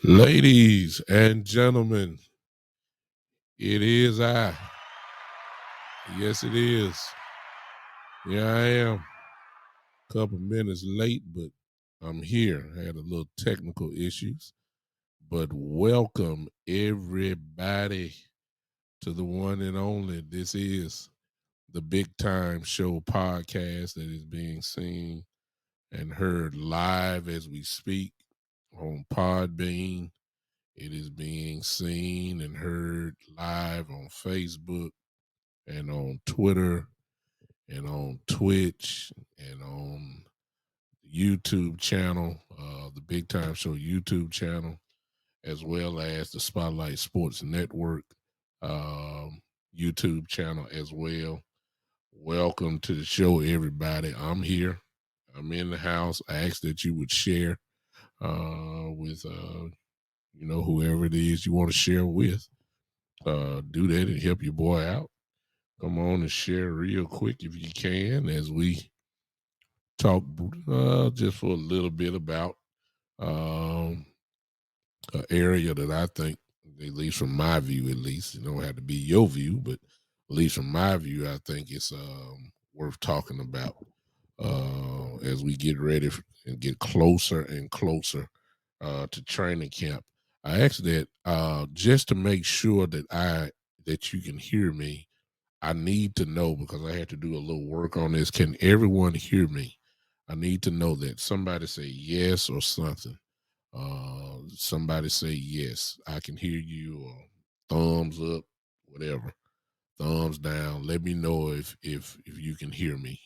Ladies and gentlemen, it is I. Yes, it is. Here I am. Couple minutes late, but I'm here. I had a little technical issues, but welcome everybody to the one and only. This is the Big Time Show podcast that is being seen and heard live as we speak on Podbean. It is being seen and heard live on Facebook and on Twitter and on Twitch and on the YouTube channel, the Big Time Show YouTube channel, as well as the Spotlight Sports Network YouTube channel as well. Welcome to the show, everybody. I'm here. I'm in the house. I ask that you would share with whoever it is you want to share with. Do that and help your boy out. Come on and share real quick if you can as we talk just for a little bit about um, an area that I think, at least from my view, at least, it don't have to be your view, but at least from my view, I think it's worth talking about as we get ready and get closer and closer to training camp. I asked that just to make sure that you can hear me. I need to know because I had to do a little work on this. Can everyone hear me? I need to know that. Somebody say yes or something. Somebody say yes. I can hear you, or thumbs up, whatever. Thumbs down. Let me know if you can hear me.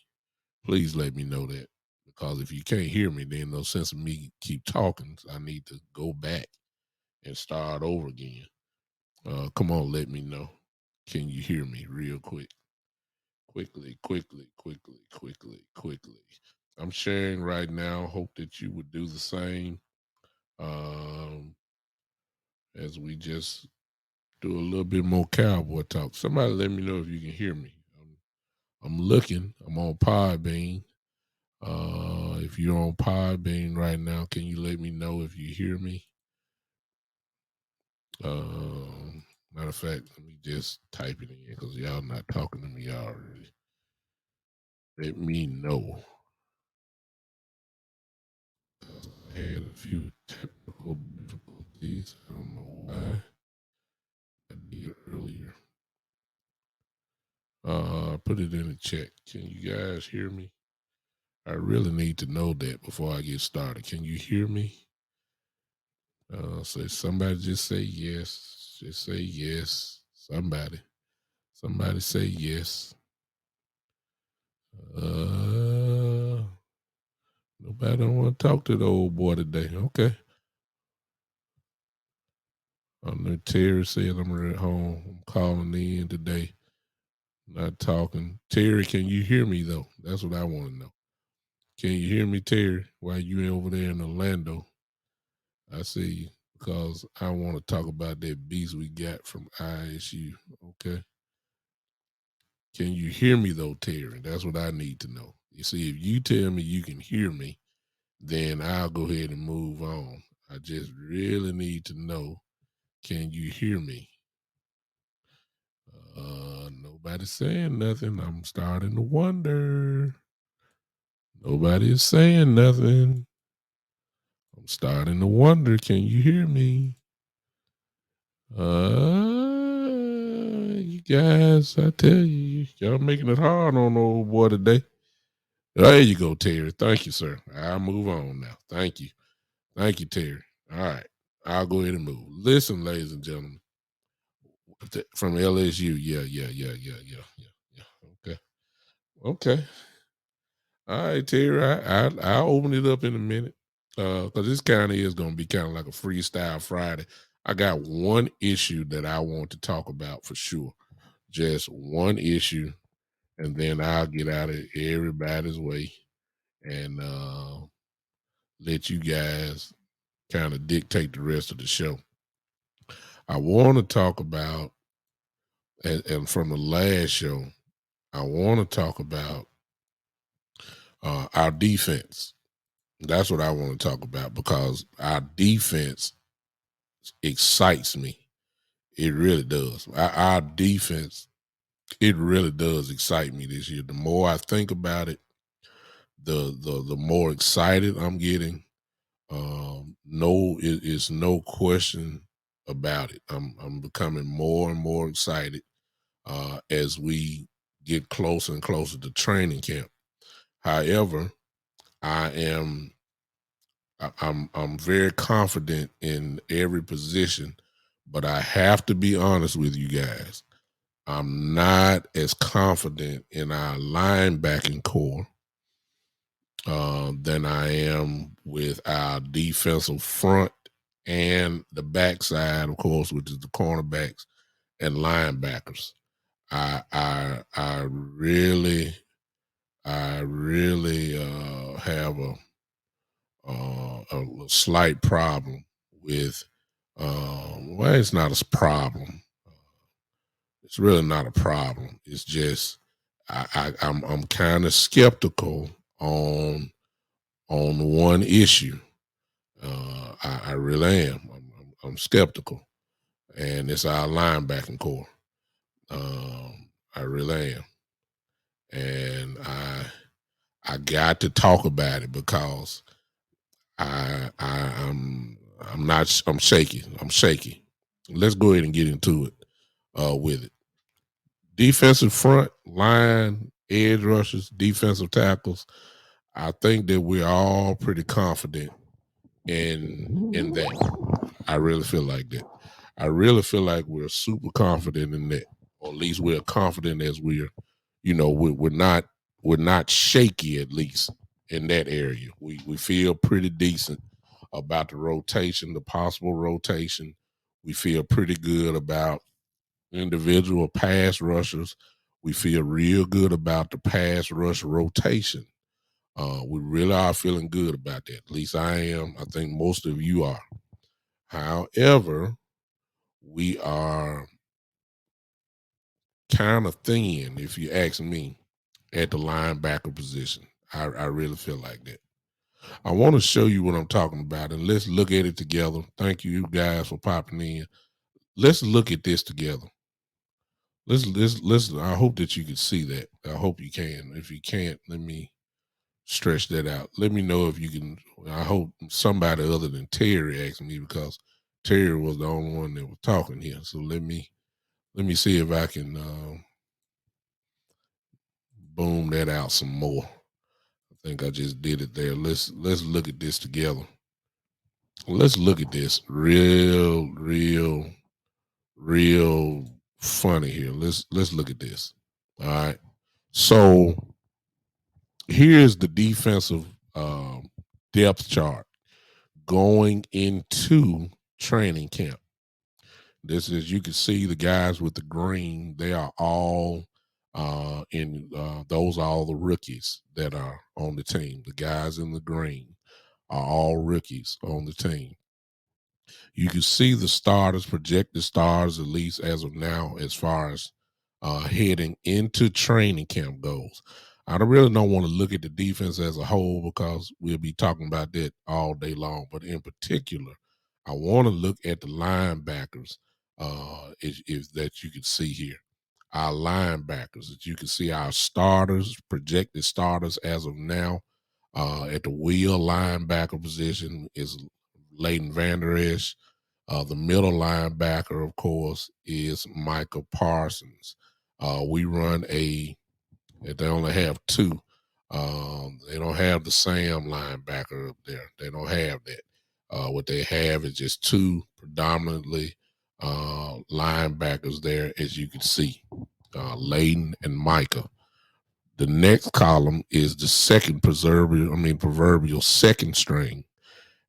Please let me know that. Because if you can't hear me, then no sense of me keep talking. I need to go back and start over again. Come on, let me know. Can you hear me real quick? Quickly. I'm sharing right now. Hope that you would do the same as we just do a little bit more cowboy talk. Somebody let me know if you can hear me. I'm looking. I'm on Podbean. If you're on Podbean right now, can you let me know if you hear me? Matter of fact, let me just type it in because y'all not talking to me already. Let me know. I had a few technical difficulties. I don't know why. I did earlier. Put it in the chat. Can you guys hear me? I really need to know that before I get started. Can you hear me? So somebody just say yes. Just say yes. Somebody say yes. Nobody don't want to talk to the old boy today. Okay. I know Terry said I'm at home. I'm calling in today. Not talking. Terry, can you hear me though? That's what I want to know. Can you hear me, Terry? While you over there in Orlando? I see you because I want to talk about that beast we got from ISU. Okay. Can you hear me though, Terry? That's what I need to know. You see, if you tell me you can hear me, then I'll go ahead and move on. I just really need to know, can you hear me? Nobody's saying nothing. I'm starting to wonder. Nobody is saying nothing. I'm starting to wonder, can you hear me? You guys, I tell you, y'all making it hard on the old boy today. There you go, Terry. Thank you, sir. I'll move on now. Thank you. Thank you, Terry. All right. I'll go ahead and move. Listen, ladies and gentlemen, from LSU. Yeah. Okay. Okay. All right, Terry. I'll open it up in a minute. Because this kind of is going to be kind of like a freestyle Friday. I got one issue that I want to talk about for sure. Just one issue, and then I'll get out of everybody's way and let you guys kind of dictate the rest of the show. I want to talk about, and from the last show, I want to talk about our defense. That's what I want to talk about because our defense excites me. It really does. Our defense, it really does excite me this year. The more I think about it, the more excited I'm getting. No, it is no question about it. I'm becoming more and more excited as we get closer and closer to training camp. However, I am I'm very confident in every position, but I have to be honest with you guys. I'm not as confident in our linebacking core than I am with our defensive front and the backside, of course, which is the cornerbacks and linebackers. I really have a slight problem with. Well, it's not a problem. It's really not a problem. It's just I'm kind of skeptical on one issue. I really am. I'm skeptical, and it's our linebacking core. I really am, and I got to talk about it because I'm not I'm shaky. I'm shaky. Let's go ahead and get into it with it. Defensive front line, edge rushers, defensive tackles. I think that we're all pretty confident in that. I really feel like that. I really feel like we're super confident in that, or at least we're confident as we're not shaky at least in that area. We feel pretty decent about the rotation, the possible rotation. We feel pretty good about individual pass rushers. We feel real good about the pass rush rotation. We really are feeling good about that. At least I am. I think most of you are. However, we are kind of thin, if you ask me, at the linebacker position. I really feel like that. I want to show you what I'm talking about, and let's look at it together. Thank you guys for popping in. Let's look at this together. Let's. I hope that you can see that. I hope you can. If you can't, let me stretch that out. Let me know if you can. I hope somebody other than Terry asked me, because Terry was the only one that was talking here. So let me see if I can boom that out some more. I think I just did it there. Let's look at this together. Let's look at this real funny here. Let's look at this. All right. So here's the defensive depth chart going into training camp. This is, you can see the guys with the green. They are all in. Those are all the rookies that are on the team. The guys in the green are all rookies on the team. You can see the starters, projected stars, at least as of now, as far as heading into training camp goes. I don't want to look at the defense as a whole, because we'll be talking about that all day long. But in particular, I want to look at the linebackers, if that you can see here. Our linebackers, as you can see, our starters, projected starters as of now, at the wheel linebacker position is Leighton Vander Esch. The middle linebacker, of course, is Micah Parsons. We run they only have two. They don't have the Sam linebacker up there. They don't have that. What they have is just two predominantly linebackers there, as you can see, Leighton and Micah. The next column is the second proverbial second string.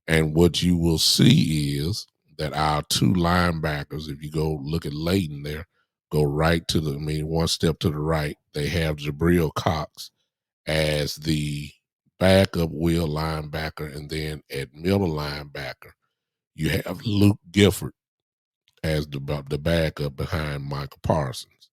And what you will see is that our two linebackers, if you go look at Leighton there, go right to one step to the right, they have Jabril Cox as the backup wheel linebacker. And then at middle linebacker, you have Luke Gifford as the backup behind Michael Parsons.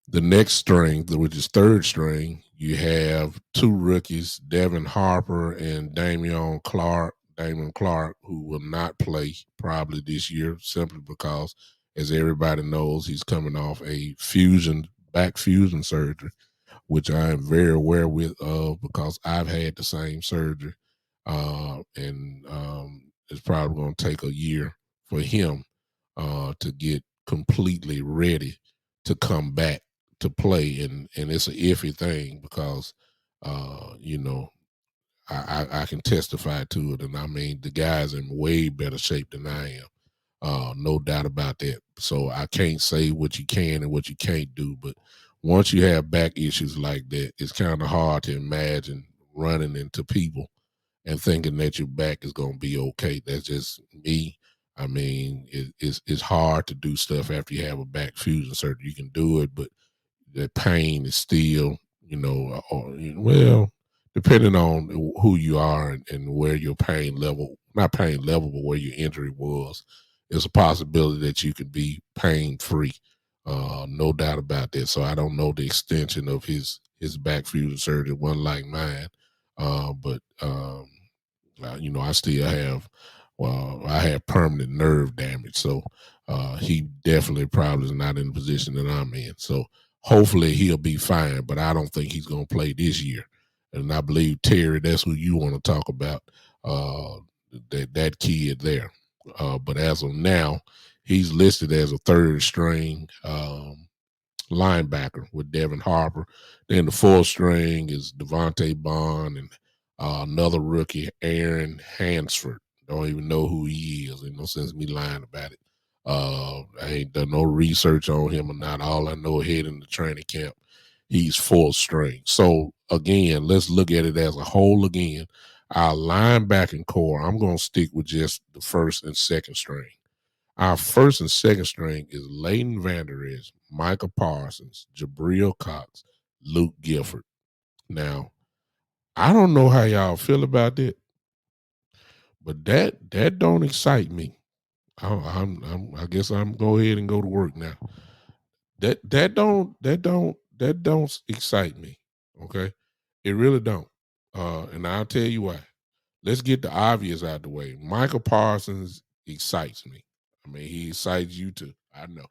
The next string, which is third string, you have two rookies, Devin Harper and Damian Clark. Damon Clark, who will not play probably this year simply because, as everybody knows, he's coming off a back fusion surgery, which I am very aware of because I've had the same surgery, and it's probably going to take a year for him to get completely ready to come back to play, and it's an iffy thing because you know I can testify to it, and I mean the guy's in way better shape than I am. No doubt about that. So I can't say what you can and what you can't do, but once you have back issues like that, it's kind of hard to imagine running into people and thinking that your back is going to be okay. That's just me. I mean, it's hard to do stuff after you have a back fusion surgery. You can do it, but the pain is still, well, depending on who you are and where your pain level, not pain level, but where your injury was, there's a possibility that you could be pain free. No doubt about that. So I don't know the extension of his back fusion surgery, one like mine. But I still have, well, I have permanent nerve damage. So he definitely probably is not in the position that I'm in. So hopefully he'll be fine, but I don't think he's going to play this year. And I believe, Terry, that's who you want to talk about, that kid there. But as of now, he's listed as a third string linebacker with Devin Harper. Then the fourth string is Devontae Bond and another rookie, Aaron Hansford. Don't even know who he is. Ain't no sense me lying about it. I ain't done no research on him or not. All I know heading to training camp, he's fourth string. So again, let's look at it as a whole again. Our linebacking core, I'm going to stick with just the first and second string. Our first and second string is Leighton Vander Esch, Micah Parsons, Jabril Cox, Luke Gifford. Now, I don't know how y'all feel about that, but that don't excite me. I guess I'm go ahead and go to work now. That don't excite me. Okay, it really don't. And I'll tell you why. Let's get the obvious out the way. Michael Parsons excites me. I mean, he excites you too. I know.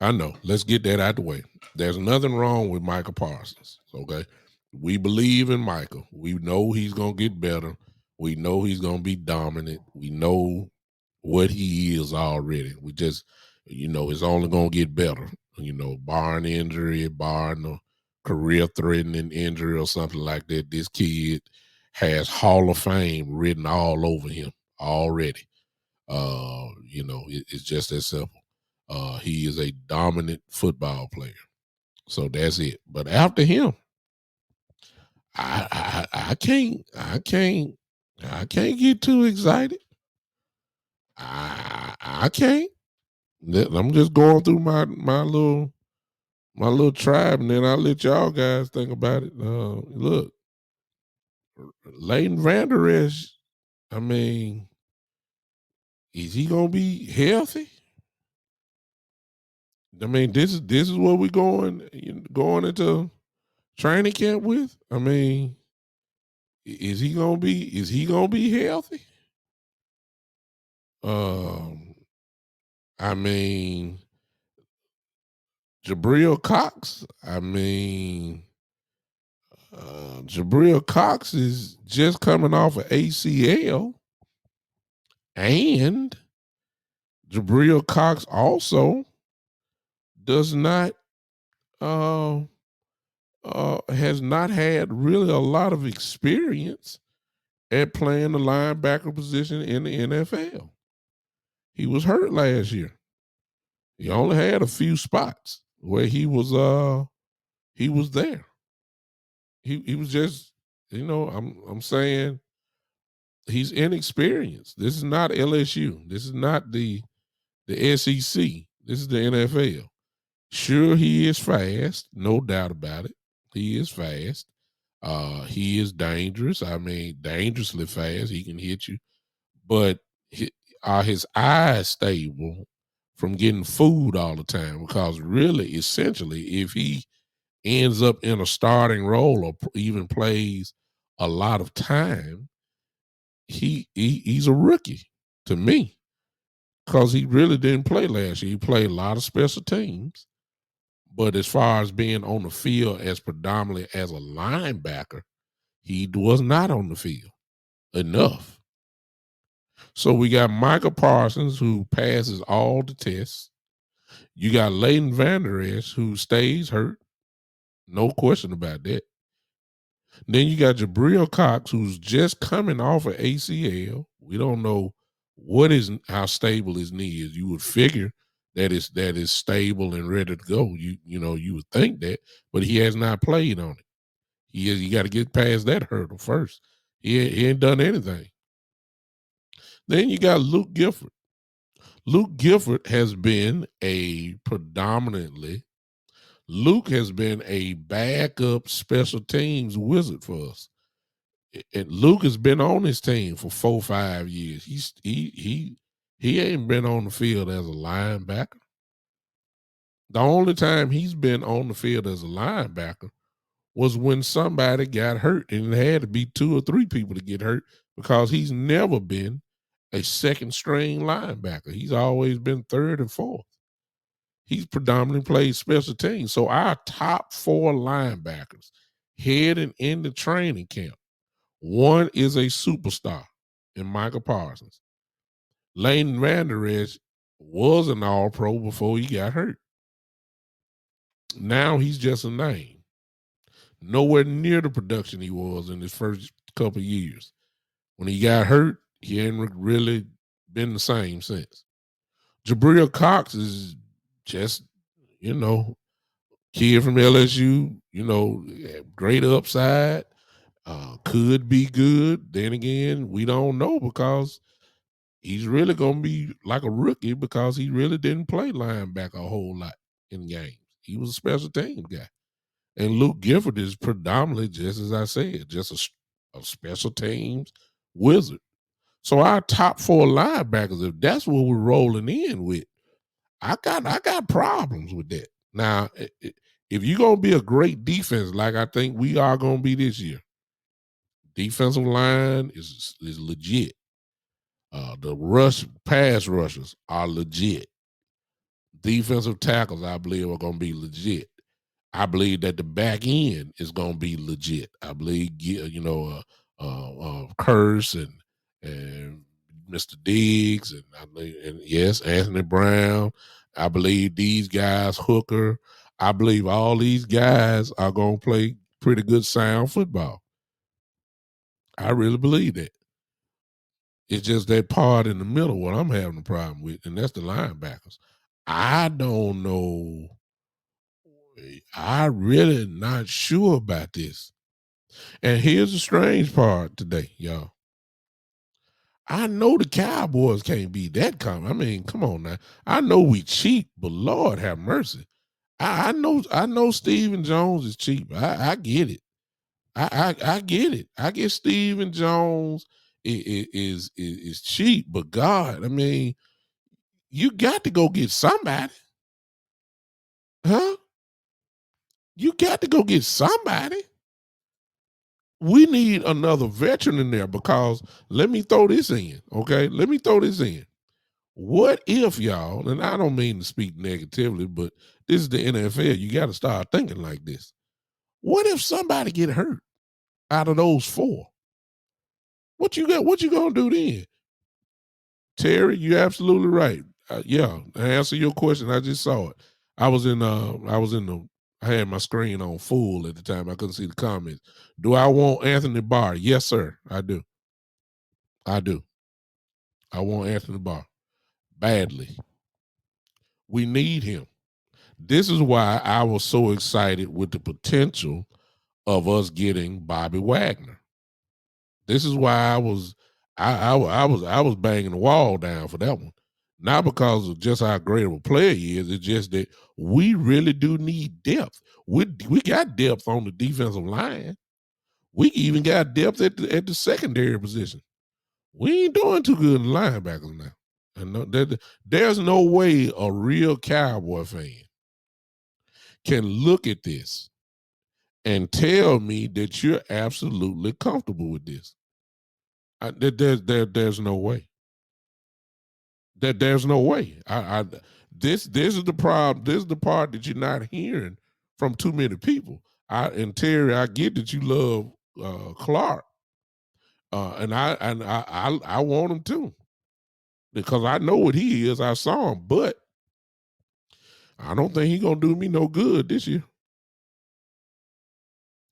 I know. Let's get that out the way. There's nothing wrong with Michael Parsons. Okay. We believe in Michael. We know he's gonna get better. We know he's gonna be dominant. We know what he is already. We just, it's only gonna get better. Barring injury, barring a career threatening injury or something like that. This kid has Hall of Fame written all over him already. It's just that simple. He is a dominant football player. So that's it. But after him, I can't get too excited. I can't. I'm just going through my little tribe, and then I'll let y'all guys think about it. Look, Leighton Vander Esch, I mean, is he gonna be healthy? I mean, this is what we're going into training camp with. I mean, is he gonna be healthy? Um, I mean, Jabril Cox. I mean, Jabril Cox is just coming off of ACL, and Jabril Cox also does not uh has not had really a lot of experience at playing the linebacker position in the NFL. He was hurt last year. He only had a few spots where he was there. He was just, I'm saying he's inexperienced. This is not LSU. This is not the SEC. This is the NFL. Sure, he is fast, no doubt about it. He is fast. He is dangerous. I mean, dangerously fast. He can hit you. But are his eyes stable from getting food all the time? Because really, essentially, if he ends up in a starting role or even plays a lot of time, he's a rookie to me because he really didn't play last year. He played a lot of special teams, but as far as being on the field as predominantly as a linebacker, he was not on the field enough. So we got Michael Parsons, who passes all the tests. You got Leighton Vander Esch, who stays hurt. No question about that. Then you got Jabril Cox, who's just coming off of ACL. We don't know how stable his knee is. You would figure that is stable and ready to go. You would think that, but he has not played on it. You got to get past that hurdle first. He ain't done anything. Then you got Luke Gifford. Luke Gifford has been Luke has been a backup special teams wizard for us. And Luke has been on his team for 4 or 5 years. He ain't been on the field as a linebacker. The only time he's been on the field as a linebacker was when somebody got hurt, and it had to be 2 or 3 people to get hurt because he's never been a second string linebacker. He's always been third and fourth. He's predominantly played special teams. So our top 4 linebackers heading into training camp, one is a superstar in Michael Parsons. Leighton Vander Esch was an all-pro before he got hurt. Now he's just a name. Nowhere near the production he was in his first couple of years. When he got hurt, he ain't really been the same since. Jabril Cox is just, kid from LSU, great upside, could be good. Then again, we don't know because he's really going to be like a rookie because he really didn't play linebacker a whole lot in games. He was a special teams guy. And Luke Gifford is predominantly, just as I said, just a special teams wizard. So our top 4 linebackers, if that's what we're rolling in with, I got problems with that. Now, if you're going to be a great defense like I think we are going to be this year, defensive line is legit. The pass rushers are legit. Defensive tackles, I believe, are going to be legit. I believe that the back end is going to be legit. I believe, Curse and Mr. Diggs and yes, Anthony Brown. I believe these guys, Hooker. I believe all these guys are going to play pretty good sound football. I really believe that. It's just that part in the middle what I'm having a problem with, and that's the linebackers. I don't know. I really not sure about this. And here's the strange part today, y'all. I know the Cowboys can't be that common. I mean, come on now. I know we cheap, but Lord have mercy. I know Stephen Jones is cheap. I get it. I get it. I get Stephen Jones is cheap, but God, I mean, you got to go get somebody. Huh? You got to go get somebody. We need another veteran in there because let me throw this in, okay? Let me throw this in. What if y'all, and I don't mean to speak negatively, but this is the NFL. You got to start thinking like this. What if somebody get hurt out of those 4? What you gonna do then? Terry, you're absolutely right. Yeah, to answer your question, I just saw it. I had my screen on full at the time. I couldn't see the comments. Do I want Anthony Barr? Yes, sir. I do. I do. I want Anthony Barr badly. We need him. This is why I was so excited with the potential of us getting Bobby Wagner. This is why I was banging the wall down for that one. Not because of just how great of a player he is. It's just that we really do need depth. We got depth on the defensive line. We even got depth at the secondary position. We ain't doing too good in linebackers now. And there's no way a real Cowboy fan can look at this and tell me that you're absolutely comfortable with this. There's no way. There's no way. This is the problem. This is the part that you're not hearing from too many people. And Terry, I get that you love Clark, and I want him too because I know what he is. I saw him, but I don't think he's gonna do me no good this year.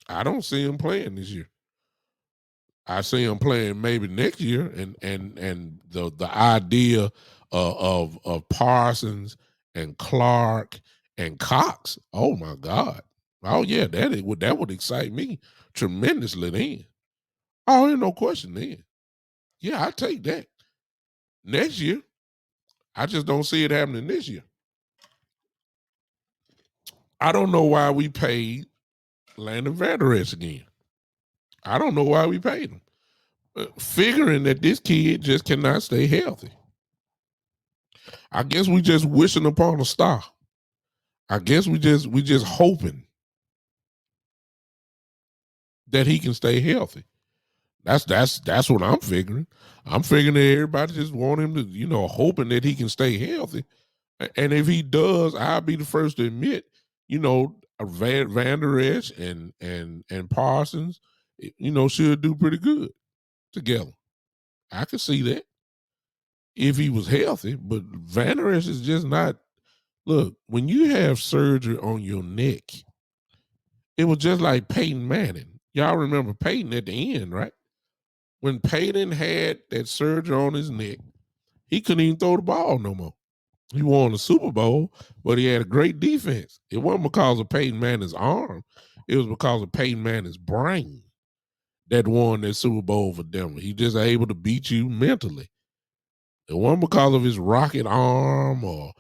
I don't see him playing this year. I see him playing maybe next year, and the idea of Parsons and Clark and Cox. Oh my God! Oh yeah, that would excite me tremendously. Then, oh, ain't no question. Then, yeah, I take that next year. I just don't see it happening this year. I don't know why we paid Landon Vanderess again. I don't know why we paid him, figuring that this kid just cannot stay healthy. I guess we just wishing upon a star. I guess we just hoping that he can stay healthy. That's what I'm figuring. I'm figuring that everybody just want him to, hoping that he can stay healthy. And if he does, I'll be the first to admit, Van Der Esch and Parsons, should do pretty good together. I could see that if he was healthy, but Van Der Esch is just not. Look, when you have surgery on your neck, it was just like Peyton Manning. Y'all remember Peyton at the end, right? When Peyton had that surgery on his neck, he couldn't even throw the ball no more. He won the Super Bowl, but he had a great defense. It wasn't because of Peyton Manning's arm. It was because of Peyton Manning's brain that won that Super Bowl for Denver. He just able to beat you mentally. It wasn't because of his rocket arm or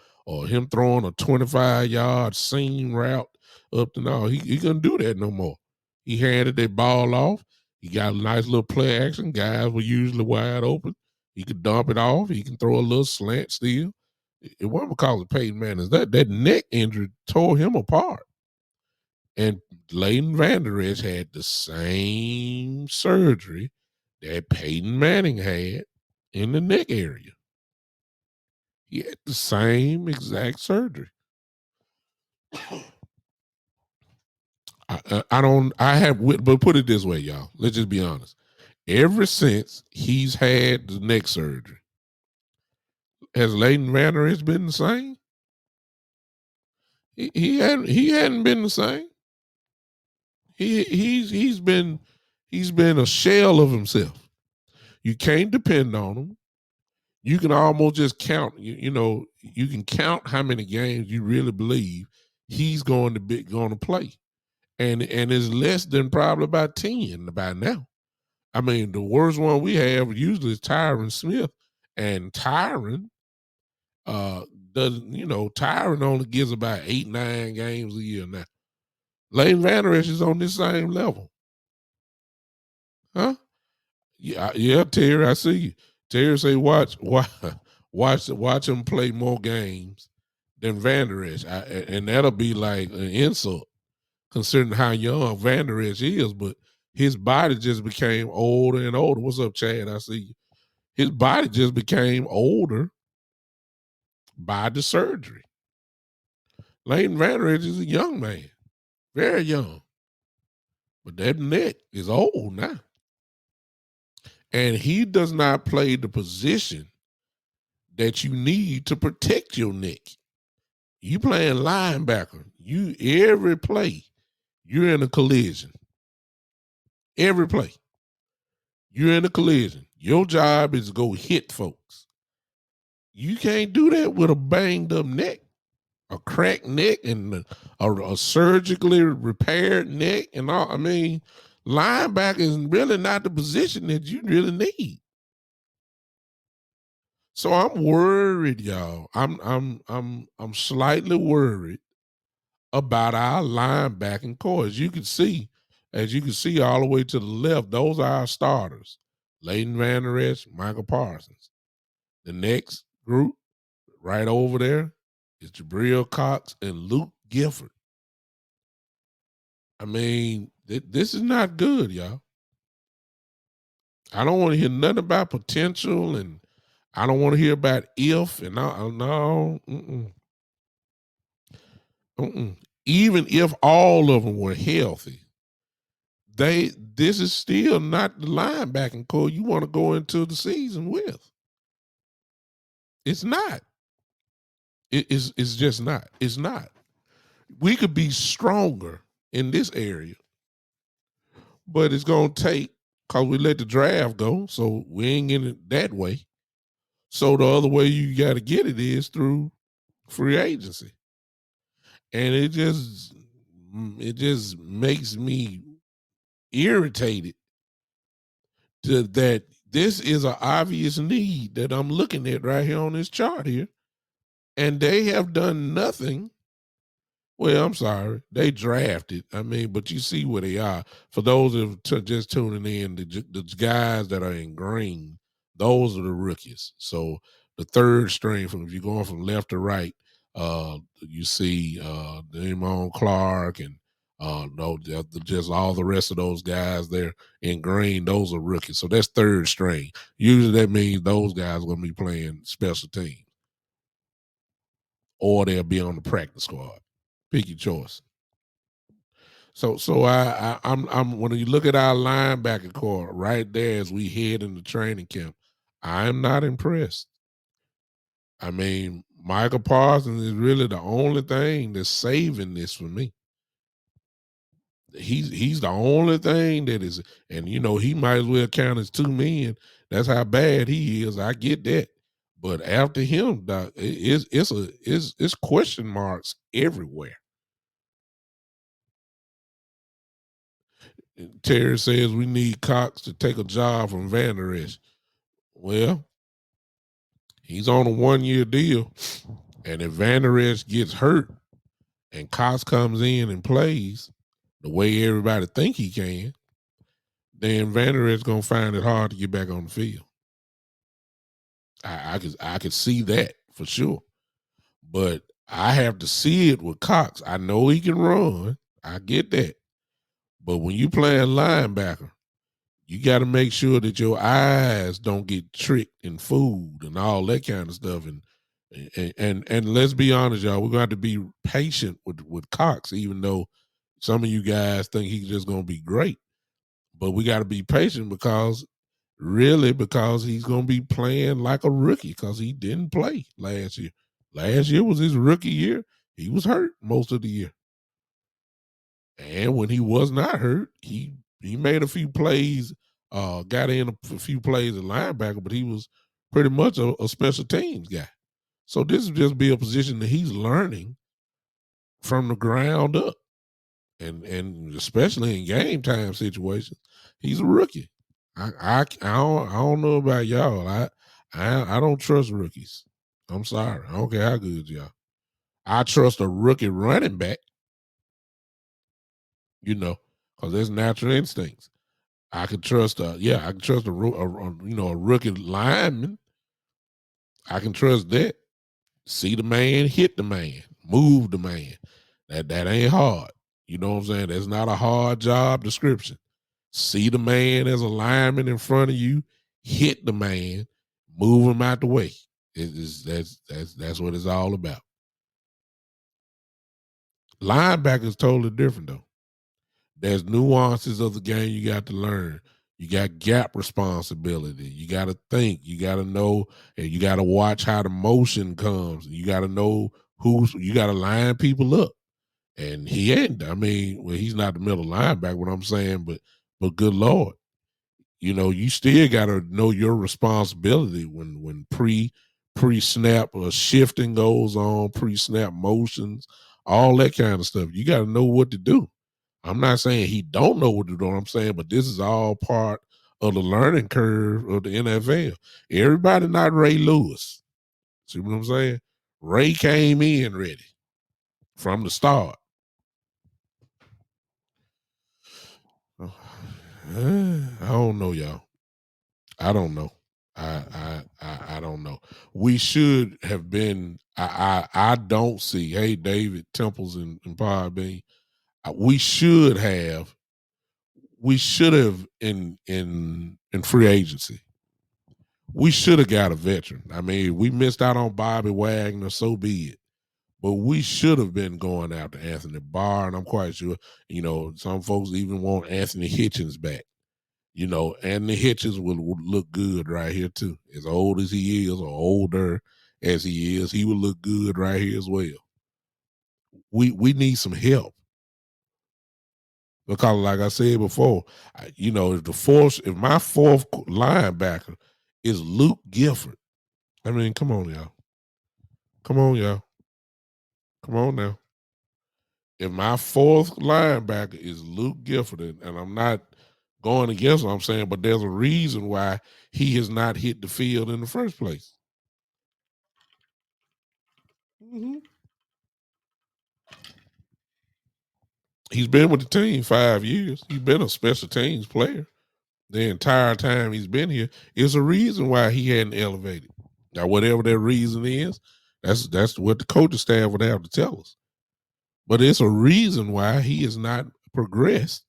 him throwing a 25-yard seam route up to now. He couldn't do that no more. He handed that ball off. He got a nice little play action. Guys were usually wide open. He could dump it off. He can throw a little slant still. It wasn't because of Peyton Manning. That neck injury tore him apart. And Leighton Vander Esch had the same surgery that Peyton Manning had in the neck area. He had the same exact surgery. But put it this way, y'all. Let's just be honest. Ever since he's had the neck surgery, has Leighton Vander Esch been the same? He hadn't been the same. He's been a shell of himself. You can't depend on him. You can almost just count. You can count how many games you really believe he's going to play, and it's less than probably about 10 by now. I mean, the worst one we have usually is Tyron Smith, and Tyron doesn't. Tyron only gives about 8-9 games a year now. Leighton Vander Esch is on this same level, huh? Yeah, Terry, I see you. Terry say, watch him play more games than Vander Esch, and that'll be like an insult considering how young Vander Esch is. But his body just became older and older. What's up, Chad? I see you. His body just became older by the surgery. Leighton Vander Esch is a young man, very young, but that neck is old now, and he does not play the position that you need to protect your neck. You playing linebacker. You every play, you're in a collision. Every play, you're in a collision. Your job is to go hit folks. You can't do that with a banged up neck, a cracked neck, and a surgically repaired neck, and all. I mean, linebacker is really not the position that you really need. So I'm worried, y'all. I'm slightly worried about our linebacking core. As you can see all the way to the left, those are our starters. Leighton Vander Esch, Michael Parsons. The next group right over there is Jabril Cox and Luke Gifford. I mean, this is not good, y'all. I don't want to hear nothing about potential, and I don't want to hear about if and no. Mm-mm. Even if all of them were healthy, this is still not the linebacking core you want to go into the season with. It's not. It's just not. It's not. We could be stronger in this area, but it's gonna take because we let the draft go, so we ain't getting it that way. So the other way you got to get it is through free agency, and it just makes me irritated that this is an obvious need that I'm looking at right here on this chart here, and they have done nothing. Well, I'm sorry, they drafted. I mean, but you see where they are. For those of just tuning in, the guys that are in green, those are the rookies. So the third string, from if you're going from left to right, you see Damon Clark and no, just all the rest of those guys there in green. Those are rookies. So that's third string. Usually that means those guys are going to be playing special teams, or they'll be on the practice squad. Pick your choice. So I'm when you look at our linebacker core right there as we head into training camp, I'm not impressed. I mean, Michael Parsons is really the only thing that's saving this for me. He's the only thing that is, and he might as well count as two men. That's how bad he is. I get that, but after him, Doc, it's question marks everywhere. Terry says we need Cox to take a job from Van Der Esch. Well, he's on a 1-year deal, and if Van Der Esch gets hurt and Cox comes in and plays the way everybody think he can, then Van Der Esch gonna find it hard to get back on the field. I could see that for sure, but I have to see it with Cox. I know he can run. I get that, but when you playing linebacker, you got to make sure that your eyes don't get tricked and fooled and all that kind of stuff. And let's be honest, y'all, we're going to have to be patient with Cox, even though some of you guys think he's just going to be great. But we got to be patient because he's going to be playing like a rookie because he didn't play last year. Last year was his rookie year. He was hurt most of the year. And when he was not hurt, he made a few plays, got in a few plays at linebacker, but he was pretty much a special teams guy. So this would just be a position that he's learning from the ground up, and especially in game time situations, he's a rookie. I don't know about y'all. I don't trust rookies. I'm sorry. I don't care how good you are. I trust a rookie running back, because there's natural instincts. I can trust I can trust a rookie lineman. I can trust that. See the man, hit the man, move the man. That ain't hard. You know what I'm saying? That's not a hard job description. See the man as a lineman in front of you, hit the man, move him out the way. That's what it's all about. Linebackers totally different though. There's nuances of the game you got to learn. You got gap responsibility. You got to think. You got to know, and you got to watch how the motion comes. You got to know you got to line people up. And he ain't. I mean, well, he's not the middle linebacker, what I'm saying, but good Lord, you still got to know your responsibility when pre snap shifting goes on, pre snap motions, all that kind of stuff. You got to know what to do. I'm not saying he don't know what to do. I'm saying, but this is all part of the learning curve of the NFL. Everybody not Ray Lewis. See what I'm saying? Ray came in ready from the start. I don't know, y'all. I don't know. I don't know. We should have been. I don't see. Hey, David Temples and Pod Bean. We should have in free agency. We should have got a veteran. I mean, we missed out on Bobby Wagner, so be it. But we should have been going after Anthony Barr, and I'm quite sure, some folks even want Anthony Hitchens back. Anthony Hitchens would look good right here too. As old as he is, or older as he is, he would look good right here as well. We need some help. Because, like I said before, if my fourth linebacker is Luke Gifford, I mean, come on, y'all. Come on, y'all. Come on now. If my fourth linebacker is Luke Gifford, and I'm not going against what I'm saying, but there's a reason why he has not hit the field in the first place. Mm-hmm. He's been with the team 5 years. He's been a special teams player the entire time he's been here. It's a reason why he hadn't elevated. Now, whatever that reason is, that's what the coaching staff would have to tell us. But it's a reason why he has not progressed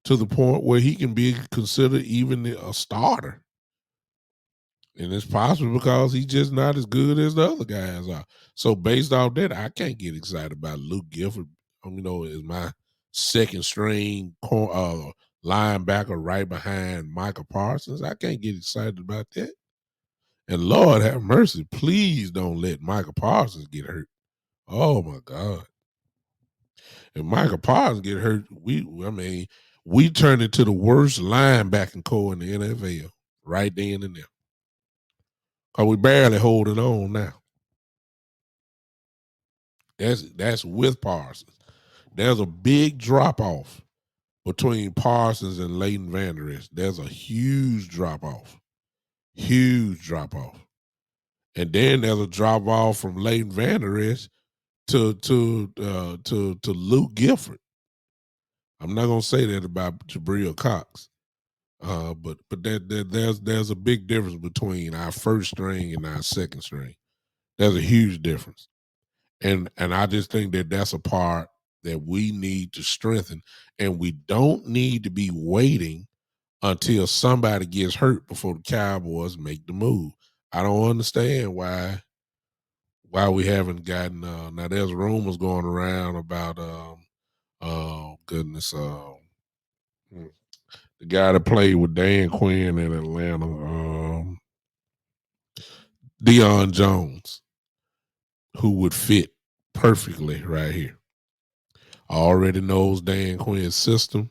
to the point where he can be considered even a starter. And it's possible because he's just not as good as the other guys are. So based off that, I can't get excited about Luke Gifford, as my second string linebacker right behind Michael Parsons. I can't get excited about that. And Lord have mercy, please don't let Michael Parsons get hurt. Oh my God. If Michael Parsons get hurt, we turn into the worst linebacking core in the NFL right then and there. Because we barely holding on now. That's with Parsons. There's a big drop off between Parsons and Leighton Vander Esch. There's a huge drop off. Huge drop off. And then there's a drop off from Leighton Vander Esch to Luke Gifford. I'm not gonna say that about Jabril Cox. But there's a big difference between our first string and our second string. There's a huge difference, and I just think that that's a part that we need to strengthen, and we don't need to be waiting until somebody gets hurt before the Cowboys make the move. I don't understand why we haven't gotten. Now there's rumors going around about oh goodness, the guy that played with Dan Quinn in Atlanta, Deion Jones, who would fit perfectly right here. Already knows Dan Quinn's system,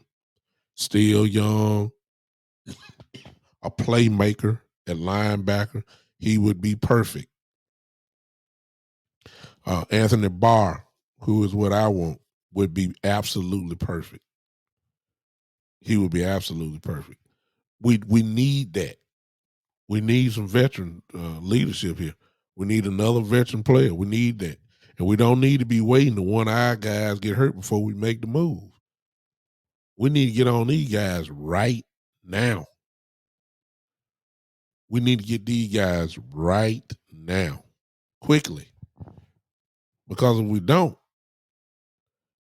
still young, a playmaker at linebacker. He would be perfect. Anthony Barr, who is what I want, would be absolutely perfect. He would be absolutely perfect. We need that. We need some veteran leadership here. We need another veteran player. We need that. And we don't need to be waiting to one of our guys get hurt before we make the move. We need to get on these guys right now. We need to get these guys right now, quickly. Because if we don't,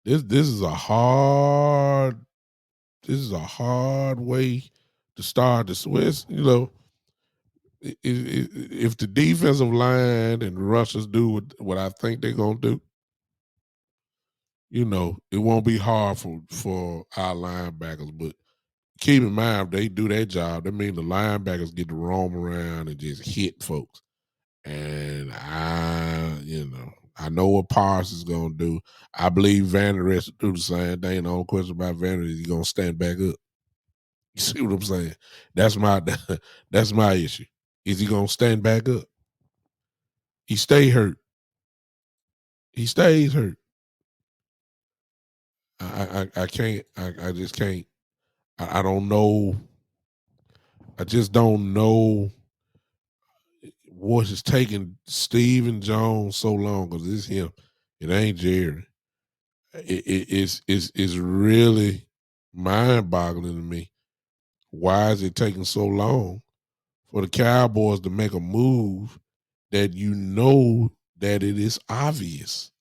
this is a hard way to start the Swiss. If the defensive line and the rushers do what I think they're gonna do, it won't be hard for our linebackers. But keep in mind, if they do that job, that means the linebackers get to roam around and just hit folks. And I know what Parsons is gonna do. I believe Vander Esch will do the same thing. The only question about Vander is he's gonna stand back up. You see what I'm saying? That's my issue. Is he gonna stand back up? He stay hurt. He stays hurt. I can't. I just can't. I don't know. I just don't know what is taking Stephen Jones so long, because it's him. It ain't Jerry. It's really mind-boggling to me. Why is it taking so long for the Cowboys to make a move that that it is obvious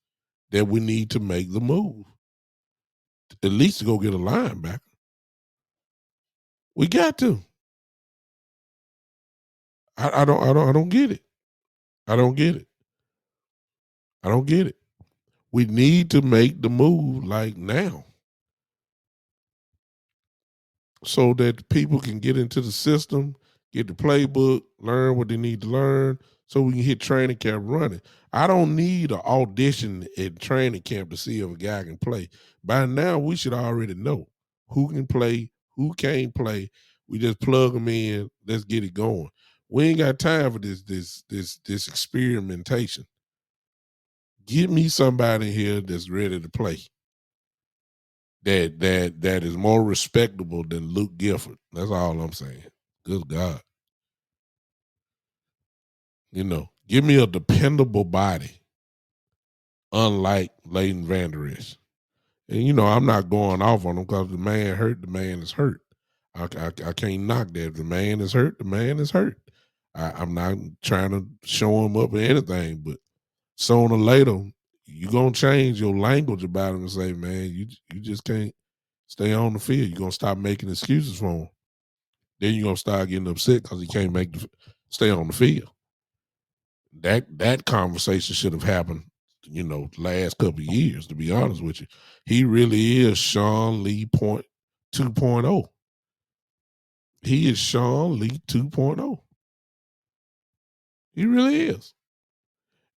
that we need to make the move? at least to go get a linebacker. We got to. I don't get it. I don't get it. I don't get it. We need to make the move like now, so that people can get into the system, get the playbook, learn what they need to learn, so we can hit training camp running. I don't need an audition at training camp to see if a guy can play. By now, we should already know who can play, who can't play. We just plug them in. Let's get it going. We ain't got time for this experimentation. Give me somebody here that's ready to play. That is more respectable than Luke Gifford. That's all I'm saying. Good God. Give me a dependable body, unlike Leighton Vander Esch. And, I'm not going off on him because the man hurt, the man is hurt. I can't knock that. If the man is hurt, the man is hurt. I'm not trying to show him up or anything, but sooner or later, you're going to change your language about him and say, man, you just can't stay on the field. You're going to stop making excuses for him. Then you're going to start getting upset because he can't stay on the field. That conversation should have happened, the last couple of years, to be honest with you. He really is Sean Lee 2.0. He is Sean Lee 2.0. He really is.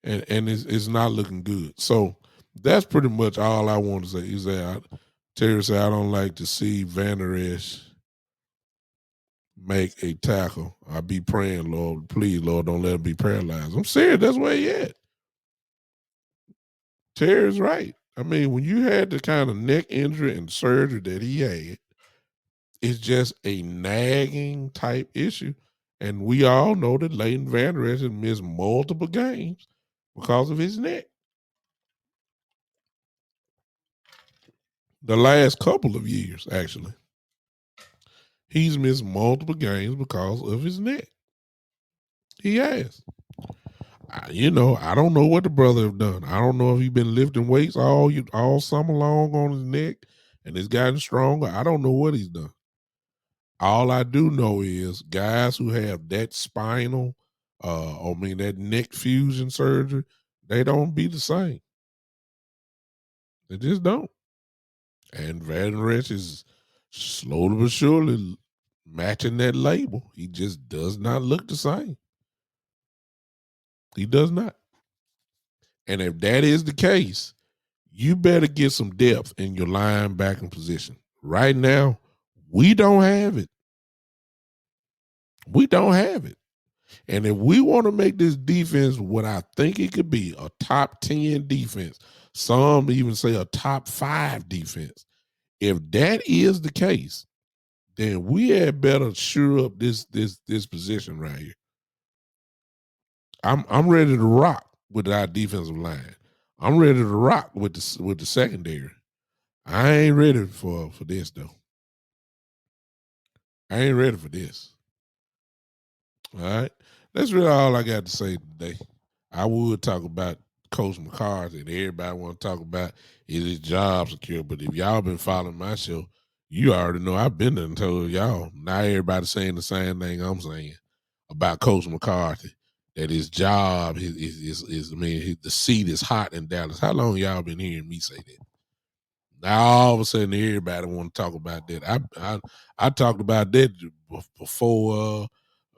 And it's not looking good. So that's pretty much all I want to say. Is that Terry said, I don't like to see Vander Esch make a tackle. I be praying, Lord, please, Lord, don't let him be paralyzed. I'm serious. That's where he at. Terry's right. I mean, when you had the kind of neck injury and surgery that he had, it's just a nagging type issue. And we all know that Leighton Vander Esch has missed multiple games because of his neck. The last couple of years, actually. He's missed multiple games because of his neck. He has. I don't know what the brother have done. I don't know if he's been lifting weights all summer long on his neck and it's gotten stronger. I don't know what he's done. All I do know is guys who have that that neck fusion surgery, they don't be the same. They just don't. And Vander Esch is slowly but surely matching that label. He just does not look the same. He does not. And if that is the case, you better get some depth in your linebacking position. Right now, we don't have it. We don't have it. And if we want to make this defense what I think it could be, a top 10 defense, some even say a top 5 defense, if that is the case, then we had better sure up this position right here. I'm ready to rock with our defensive line. I'm ready to rock with the secondary. I ain't ready for this though. I ain't ready for this. All right. That's really all I got to say today. I would talk about Coach McCarthy, and everybody want to talk about is his job secure. But if y'all been following my show, you already know I've been there and told y'all. Now everybody's saying the same thing I'm saying about Coach McCarthy. That his job is the seat is hot in Dallas. How long y'all been hearing me say that? Now all of a sudden everybody want to talk about that. I talked about that before.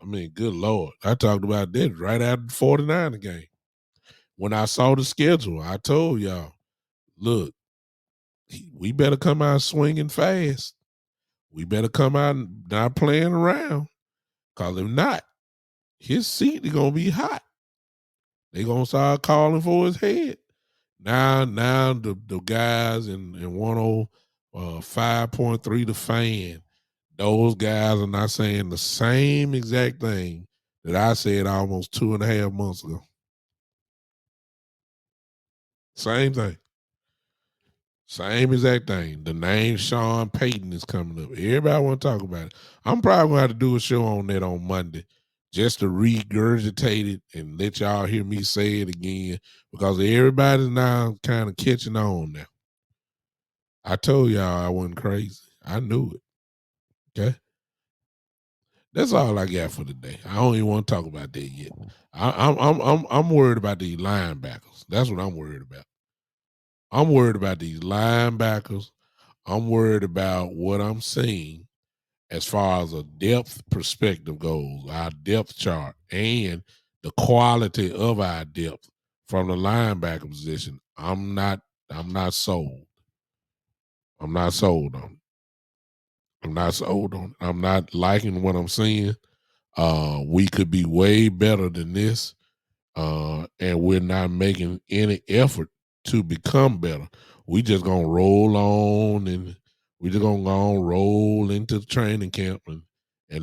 Good Lord. I talked about that right after the 49 game. When I saw the schedule, I told y'all, look, we better come out swinging fast. We better come out not playing around. Because if not, his seat is going to be hot. They're going to start calling for his head. Now the guys in 105.3 The Fan, those guys are not saying the same exact thing that I said almost 2.5 months ago. Same thing. Same exact thing. The name Sean Payton is coming up. Everybody want to talk about it. I'm probably going to have to do a show on that on Monday just to regurgitate it and let y'all hear me say it again because everybody's now kind of catching on now. I told y'all I wasn't crazy. I knew it. Okay. That's all I got for today. I don't even want to talk about that yet. I'm worried about these linebackers. That's what I'm worried about. I'm worried about these linebackers. I'm worried about what I'm seeing as far as a depth perspective goes, our depth chart, and the quality of our depth from the linebacker position. I'm not sold. I'm not sold on it. I'm not sold on it. I'm not liking what I'm seeing. We could be way better than this. And we're not making any effort to become better. We just gonna roll on, and we just gonna go on, roll into the training camp and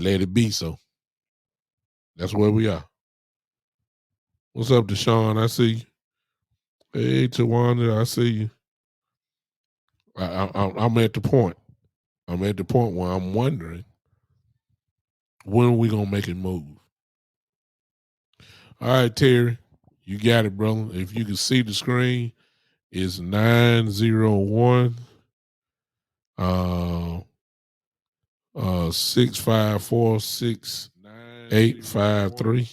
let it be so. That's where we are. What's up, Deshaun? I see you. Hey, Tawanda, I see you. I'm at the point. I'm at the point where I'm wondering, when are we gonna make it move? All right, Terry, you got it, brother. If you can see the screen, it's 901 654-6853.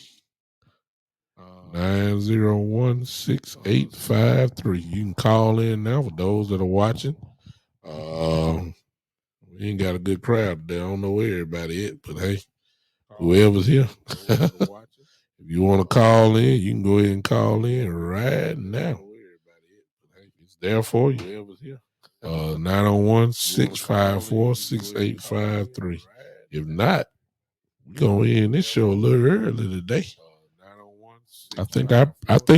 901-6853. You can call in now for those that are watching. We ain't got a good crowd today. I don't know where everybody at, but hey, whoever's here. If you want to call in, you can go ahead and call in right now. It's there for you. Whoever's here. 901-654-6853. If not, we're gonna end this show a little early today. I think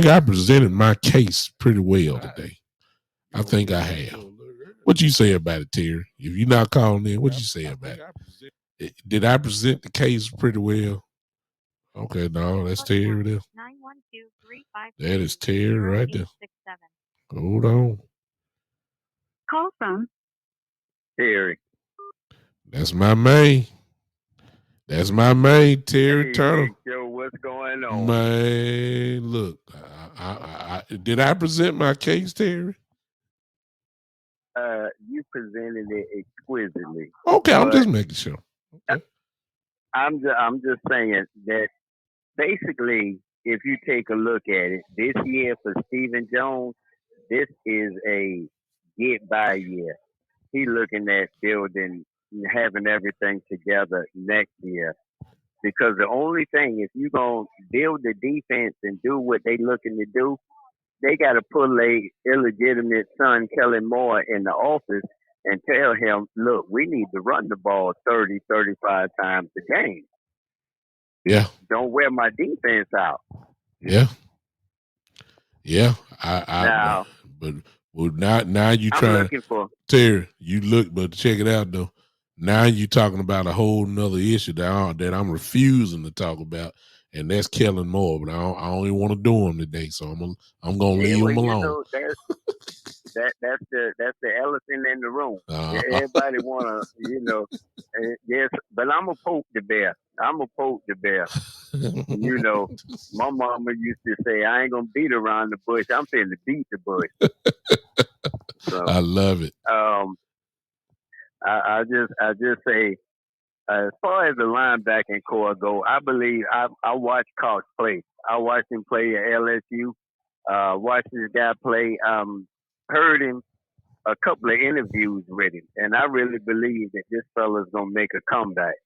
I presented my case pretty well today. I think I have. What you say about it, Terry? If you're not calling in, what you say about it? Did I present the case pretty well? Okay, no, that's Terry there. That is Terry right there. Hold on. Call from Terry. That's my main. That's my main, Terry Turner. Joe, what's going on? Man, look, did I present my case, Terry? You presented it exquisitely. Okay, I'm just making sure. Okay. I'm just saying that basically, if you take a look at it, this year for Stephen Jones, this is a get by year. He's looking at building, having everything together next year. Because the only thing, if you're going to build the defense and do what they looking to do, they got to pull a illegitimate son, Kellen Moore, in the office and tell him, look, we need to run the ball 30, 35 times a game. Yeah. Don't wear my defense out. Yeah. Yeah. Now you trying to, Terry, you look, but check it out though. Now you talking about a whole nother issue that I'm refusing to talk about, and that's Kellen Moore. But I don't even want to do him today, so I'm gonna leave him alone. You know, that's the elephant in the room. Everybody wanna, yes, but I'm gonna poke the bear. You know, my mama used to say, "I ain't gonna beat around the bush. I'm finna beat the bush." So, I love it. I just say, as far as the linebacking core go, I believe I watched Cox play. I watched him play at LSU. Watched this guy play. Heard him a couple of interviews with him, and I really believe that this fella's gonna make a comeback.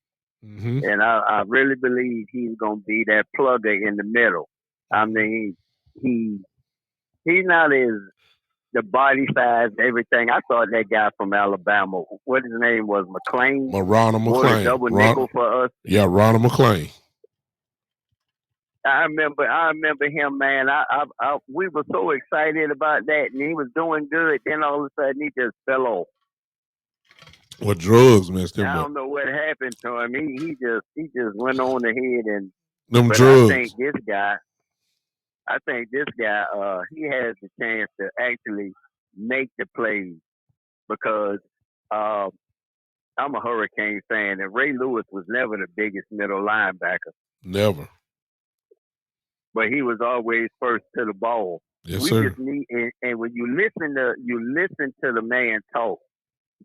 Mm-hmm. And I really believe he's gonna be that plugger in the middle. I mean, he's not as the body size, everything. I thought that guy from Alabama, what his name was, McClain, Ronald McClain, double nickel for us. Yeah, Ronald McClain. I remember him, man. We were so excited about that, and he was doing good. Then all of a sudden, he just fell off. What drugs messed him up? I don't know what happened to him. He just went on ahead and. Them but drugs. I think this guy, he has the chance to actually make the plays because I'm a Hurricane fan, and Ray Lewis was never the biggest middle linebacker. Never. But he was always first to the ball. Yes, sir. Just need, and when you listen to the man talk,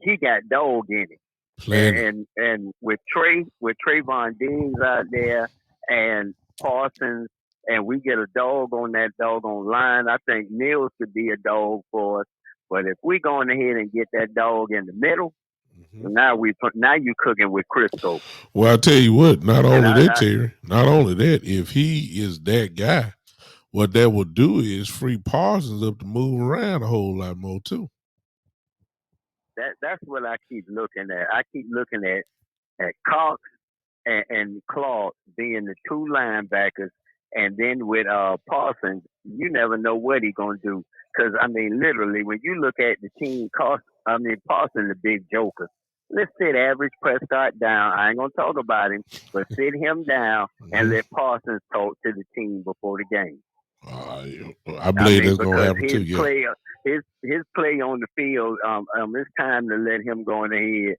he got dog in it. Plenty. And with Trayvon Diggs out there and Parsons, and we get a dog on that doggone line, I think Mills could be a dog for us. But if we going ahead and get that dog in the middle, Mm-hmm. now you cooking with Crisco. Well, I tell you what, not And only that, I Terry, not only that, if he is that guy, what that will do is free Parsons up to move around a whole lot more too. that's what I keep looking at. I keep looking at Cox and Clark being the two linebackers, and then with Parsons, you never know what he's gonna do. Because I mean, literally, when you look at the team, Parsons the big joker. Let's sit average Prescott down. I ain't gonna talk about him, but sit him down and Mm-hmm. let Parsons talk to the team before the game. I I believe mean, that's gonna because happen too. Yeah, his play on the field, it's time to let him go in ahead.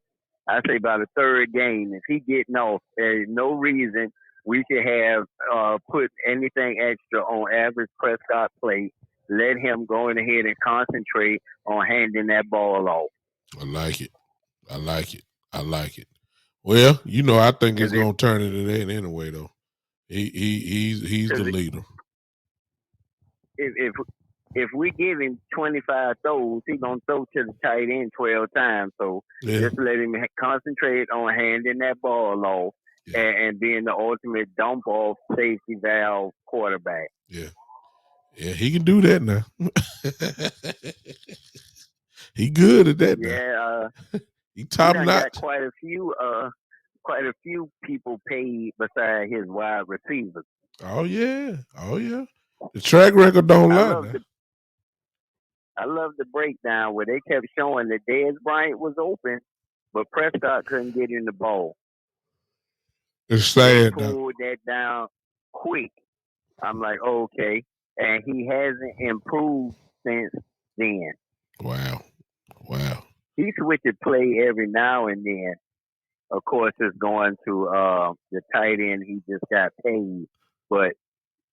I say by the third game, if he getting off, there's no reason we should have put anything extra on average Prescott play. Let him go in ahead and concentrate on handing that ball off. I like it. I like it. I like it. Well, I think it's Because if gonna turn into that anyway. Though he's the because leader. if if we give him 25 throws, he's going to throw to the tight end 12 times. So Yeah, just let him concentrate on handing that ball off yeah, and being the ultimate dump off safety valve quarterback. yeah, yeah. He can do that now. He good at that now. Yeah, He he top done got notch. quite a few people paid beside his wide receivers. Oh yeah, oh yeah. The track record don't I lie love now. the I love the breakdown where they kept showing that Dez Bryant was open, but Prescott couldn't get in the ball. It's They sad though. pulled that down quick. I'm like, okay. And he hasn't improved since then. Wow, wow. He switches play every now and then. Of course, it's going to the tight end. He just got paid. But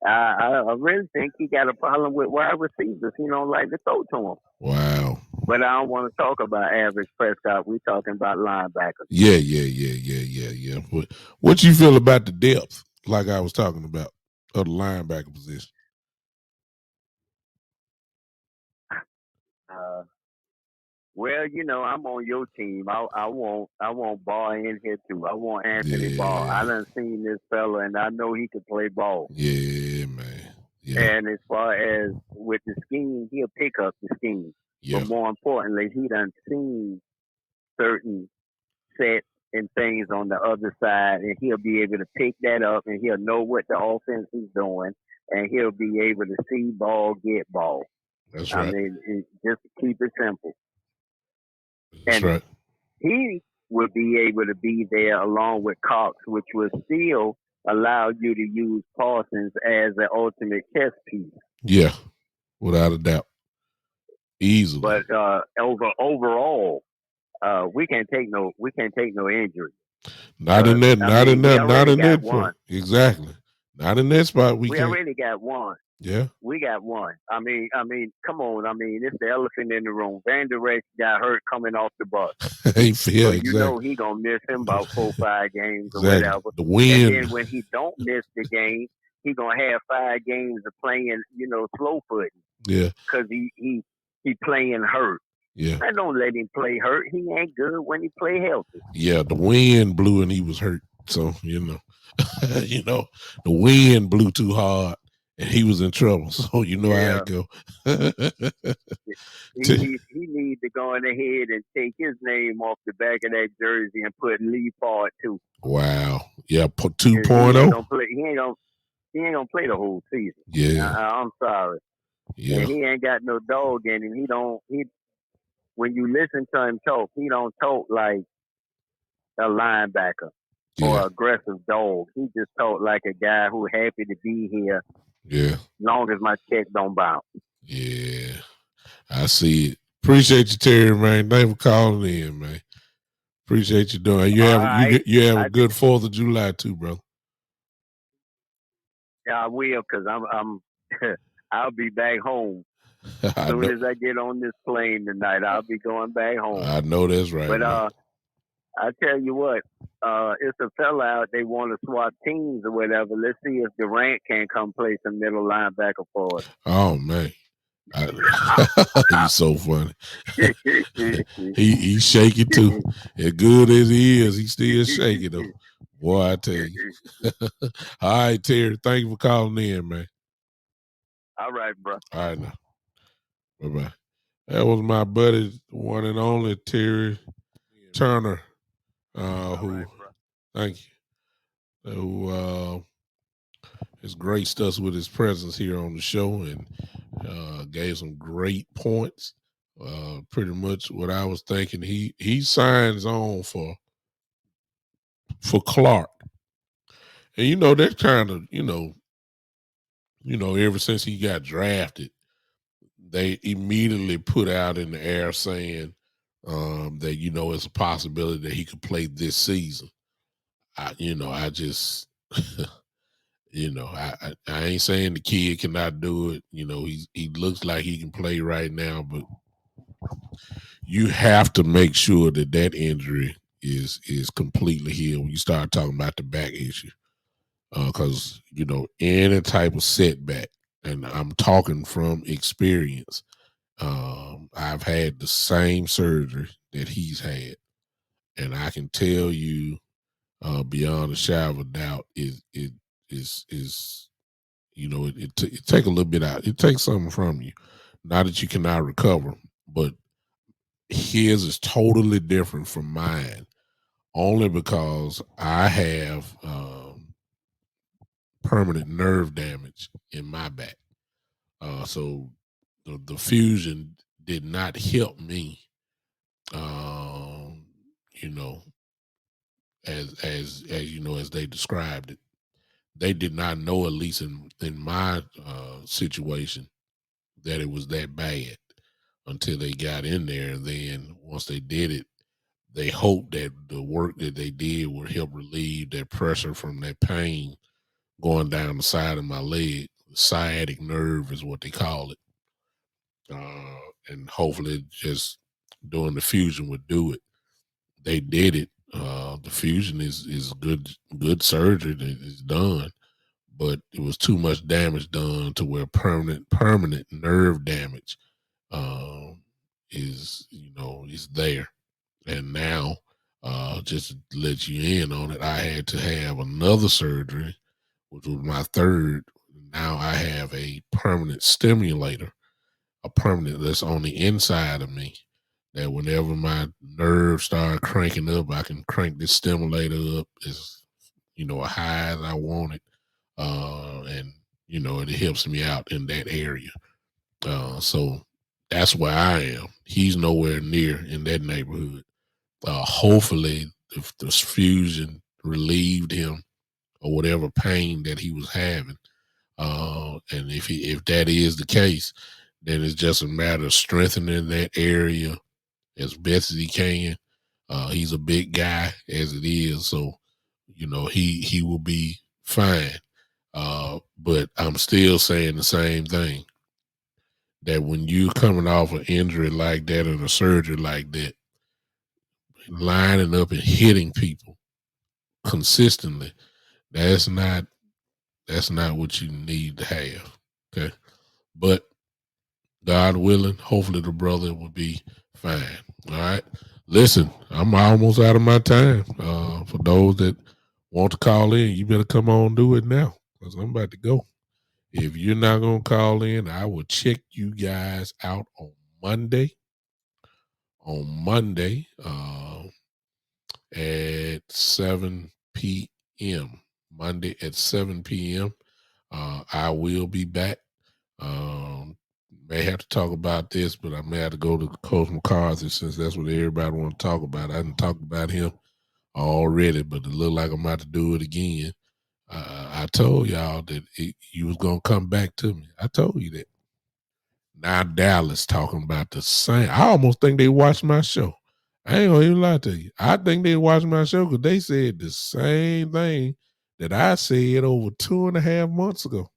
I really think he got a problem with wide receivers. He don't like to throw to him. Wow. But I don't want to talk about average Prescott. We're talking about linebackers. Yeah, yeah, yeah, yeah, yeah, yeah. What you feel about the depth, like I was talking about, of the linebacker position? Uh, well, I'm on your team. I want Ball in here too. I want Anthony Ball. I Yeah, done seen this fella, and I know he can play ball. yeah, man. Yeah, And as far as with the scheme, he'll pick up the scheme. But yeah. more importantly, he done seen certain sets and things on the other side, and he'll be able to pick that up, and he'll know what the offense is doing, and he'll be able to see ball, get ball. That's I right. mean, just keep it simple. That's And right. he would be able to be there along with Cox, which would still allow you to use Parsons as an ultimate chess piece. Yeah, without a doubt, easily. But overall, we can't take no injury Not in because that. I Not in mean we that. Not already in got that point. one. Exactly. Not in that spot. We We can't. already got one. Yeah. We got one. I mean, come on. I mean, it's the elephant in the room. Van Der Esch got hurt coming off the bus. Yeah. So you know Exactly. he gonna miss him about 4 5 games or Exactly. whatever. The And wind. then when he don't miss the game, he gonna have 5 games of playing, slow footing Yeah. because he playing hurt. Yeah. I don't let him play hurt. He ain't good when he play healthy. Yeah. The wind blew and he was hurt. So the wind blew too hard and he was in trouble. So you know how it Yeah, go. he needs to go in ahead and take his name off the back of that jersey and put Lee Ford too. Wow. Yeah. He ain't 2.0. gonna play. He ain't gonna play the whole season. Yeah. I'm sorry, and Yeah. he ain't got no dog in him. He don't. He When you listen to him talk, he don't talk like a linebacker Yeah. or aggressive dog. He just talk like a guy who happy to be here, Yeah. long as my check don't bounce. Yeah. I see it. Appreciate you, Terry, man. Thanks for calling in, man. Appreciate you doing it. You All have right, you have a I good 4th of July too, bro. I will because I'm I'll be back home. I Soon know. as I get on this plane tonight, I'll be going back home. I know that's right, But man. I tell you what, it's a fella out. They want to swap teams or whatever. Let's see if Durant can come play some middle linebacker for us. Oh man, he's so funny. He's shaky too. As good as he is, he's still shaky though. Boy, I tell you. All right, Terry. Thank you for calling in, man. All right, bro. All right now. Bye bye. That was my buddy, one and only Terry Turner. All Who right, bro. thank you. Who has graced us with his presence here on the show and gave some great points. Pretty much what I was thinking. He signs on for Clark. And that kind of, ever since he got drafted, they immediately put out in the air saying that it's a possibility that he could play this season. I just, I ain't saying the kid cannot do it. He looks like he can play right now, but you have to make sure that injury is completely healed when you start talking about the back issue. Because any type of setback, and I'm talking from experience. I've had the same surgery that he's had, and I can tell you beyond a shadow of a doubt, it is it take a little bit out. It takes something from you. Not that you cannot recover, but his is totally different from mine. Only because I have permanent nerve damage in my back. So the fusion did not help me. Um, you know, as they described it, they did not know, at least in my situation, that it was that bad until they got in there. And then once they did it, they hoped that the work that they did would help relieve that pressure from that pain going down the side of my leg. Sciatic nerve is what they call it. And hopefully just doing the fusion would do it. They did it. The fusion is good surgery that is done, but it was too much damage done to where permanent nerve damage is there. And now, just to let you in on it, I had to have another surgery, which was my third. Now I have a permanent stimulator, a permanent that's on the inside of me. That whenever my nerves start cranking up, I can crank this stimulator up as high as I want it, and it helps me out in that area. So that's where I am. He's nowhere near in that neighborhood. Hopefully, if the fusion relieved him or whatever pain that he was having, and if that is the case, then it's just a matter of strengthening that area as best as he can. He's a big guy as it is, so he will be fine. But I'm still saying the same thing, that when you coming off an injury like that and a surgery like that, lining up and hitting people consistently, that's not what you need to have. Okay. But God willing, hopefully the brother will be fine. All right. Listen, I'm almost out of my time. For those that want to call in, you better come on and do it now, because I'm about to go. If you're not going to call in, I will check you guys out on Monday. At 7 p.m. Monday at 7 p.m. I will be back. May have to talk about this, but I may have to go to Coach McCarthy, since that's what everybody want to talk about. I didn't talk about him already, but it look like I'm about to do it again. I told y'all that you was gonna come back to me. I told you that. Now Dallas talking about the same. I almost think they watched my show. I ain't gonna even lie to you. I think they watched my show because they said the same thing that I said over 2.5 months ago.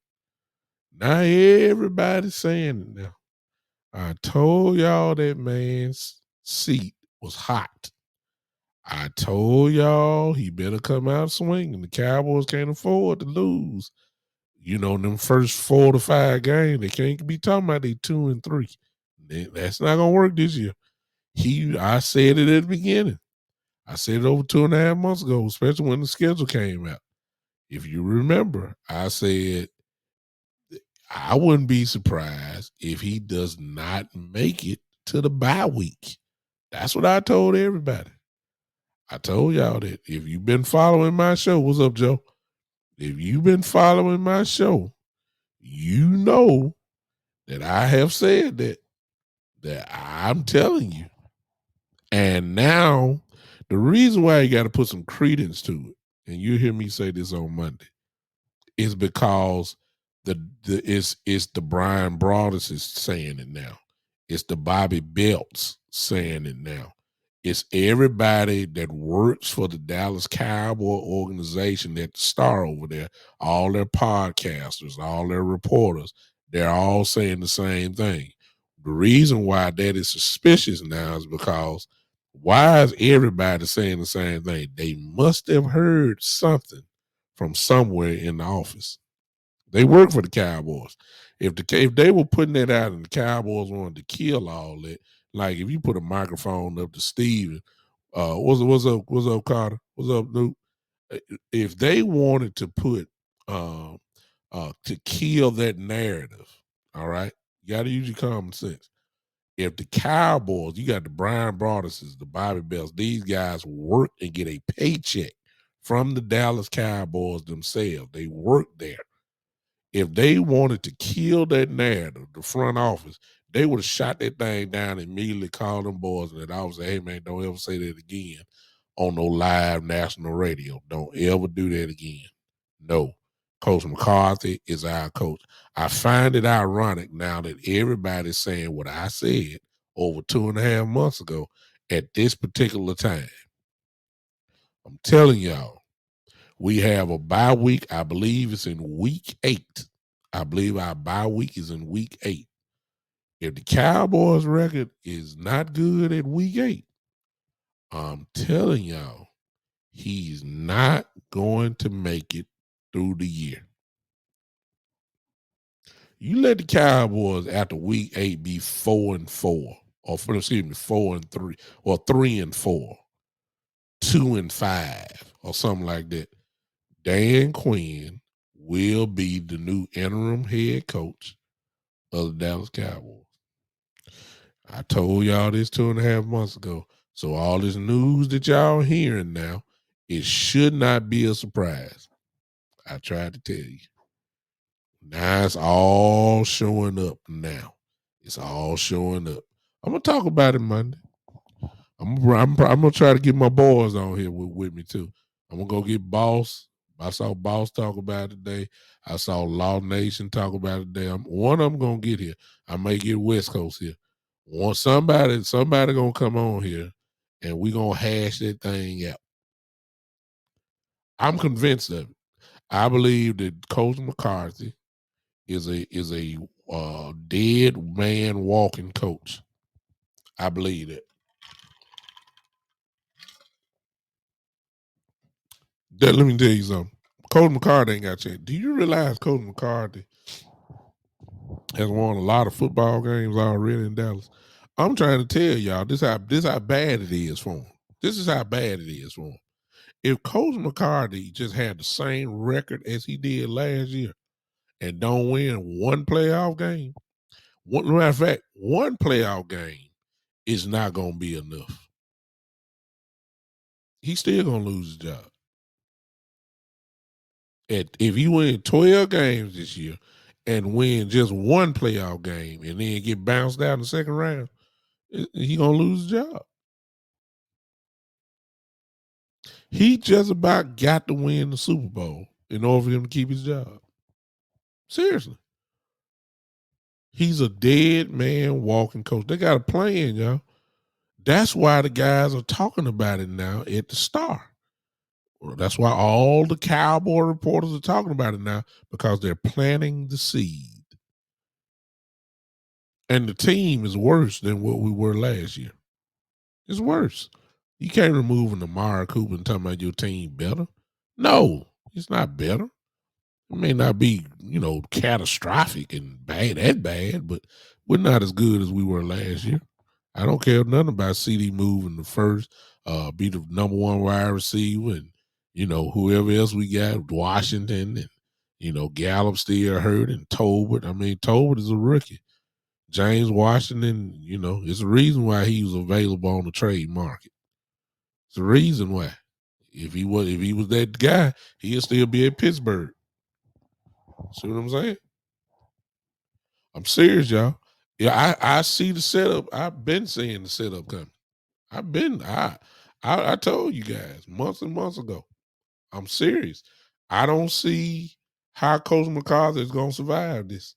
Now everybody's saying it now. I told y'all that man's seat was hot. I told y'all he better come out swinging. The Cowboys can't afford to lose. You know, them first 4 to 5 games, they can't be talking about they 2 and 3. That's not gonna work this year. I said it at the beginning. I said it over 2.5 months ago, especially when the schedule came out. If you remember, I said I wouldn't be surprised if he does not make it to the bye week. That's what I told everybody. I told y'all that. If you've been following my show, what's up, Joe? If you've been following my show, you know that I have said that I'm telling you. And now the reason why you got to put some credence to it, and you'll hear me say this on Monday, is because it's the Brian Broadus is saying it now. It's the Bobby Belts saying it now. It's everybody that works for the Dallas Cowboy organization that star over there, all their podcasters, all their reporters, they're all saying the same thing. The reason why that is suspicious now is because why is everybody saying the same thing? They must have heard something from somewhere in the office. They work for the Cowboys. If they were putting that out and the Cowboys wanted to kill all that, like if you put a microphone up to Steve, what's up, Carter? What's up, Luke? If they wanted to put to kill that narrative, all right, you got to use your common sense. If the Cowboys, you got the Brian Broaduses, the Bobby Bells, these guys work and get a paycheck from the Dallas Cowboys themselves. They work there. If they wanted to kill that narrative, the front office, they would have shot that thing down and immediately called them boys and that office, hey man, don't ever say that again on no live national radio. Don't ever do that again. No. Coach McCarthy is our coach. I find it ironic now that everybody's saying what I said over 2.5 months ago at this particular time. I'm telling y'all, we have a bye week. I believe it's in week 8. I believe our bye week is in week 8. If the Cowboys record is not good at week 8, I'm telling y'all, he's not going to make it through the year. You let the Cowboys after week 8 be 4-4, or excuse me, 4-3, or 3-4, 2-5, or something like that. Dan Quinn will be the new interim head coach of the Dallas Cowboys. I told y'all this 2.5 months ago. So all this news that y'all hearing now, it should not be a surprise. I tried to tell you. Now it's all showing up now. It's all showing up. I'm going to talk about it Monday. I'm going to try to get my boys on here with me too. I'm going to go get Boss. I saw Boss talk about it today. I saw Law Nation talk about it today. One of them going to get here. I may get West Coast here. Somebody going to come on here and we going to hash that thing out. I'm convinced of it. I believe that Coach McCarthy is a dead man walking coach. I believe that. Let me tell you something. Coach McCarthy ain't got a chance. Do you realize Coach McCarthy has won a lot of football games already in Dallas? I'm trying to tell y'all this how bad it is for him. This is how bad it is for him. If Coach McCarthy just had the same record as he did last year and don't win one playoff game, matter of fact, one playoff game is not going to be enough. He's still going to lose his job. If he win 12 games this year and win just one playoff game and then get bounced out in the second round, he going to lose his job. He just about got to win the Super Bowl in order for him to keep his job. Seriously. He's a dead man walking coach. They got a plan, y'all. That's why the guys are talking about it now at the Star. That's why all the Cowboy reporters are talking about it now, because they're planting the seed. And the team is worse than what we were last year. It's worse. You can't remove an Amari Cooper and talking about your team better. No, it's not better. It may not be, catastrophic and bad, but we're not as good as we were last year. I don't care nothing about CD moving the first, be the number one wide receiver, and whoever else we got, Washington, and Gallup still hurt, and Tolbert. I mean, Tolbert is a rookie. James Washington, it's a reason why he was available on the trade market. It's a reason why. If he was that guy, he'll still be at Pittsburgh. See what I'm saying? I'm serious, y'all. Yeah, I see the setup. I've been seeing the setup coming. I told you guys months and months ago. I'm serious. I don't see how Coach McCarthy is gonna survive this.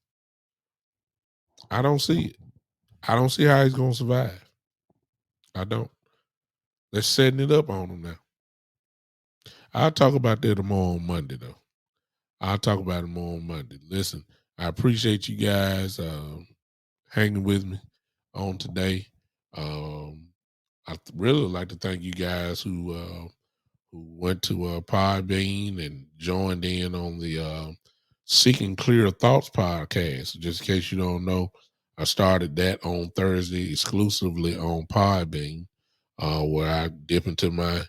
I don't see it. I don't see how he's gonna survive. I don't. They're setting it up on him now. I'll talk about that tomorrow on Monday, though. I'll talk about it more on Monday. Listen, I appreciate you guys hanging with me on today. I really like to thank you guys who went to Podbean and joined in on the Seeking Clear Thoughts podcast. Just in case you don't know, I started that on Thursday exclusively on Podbean, where I dip into my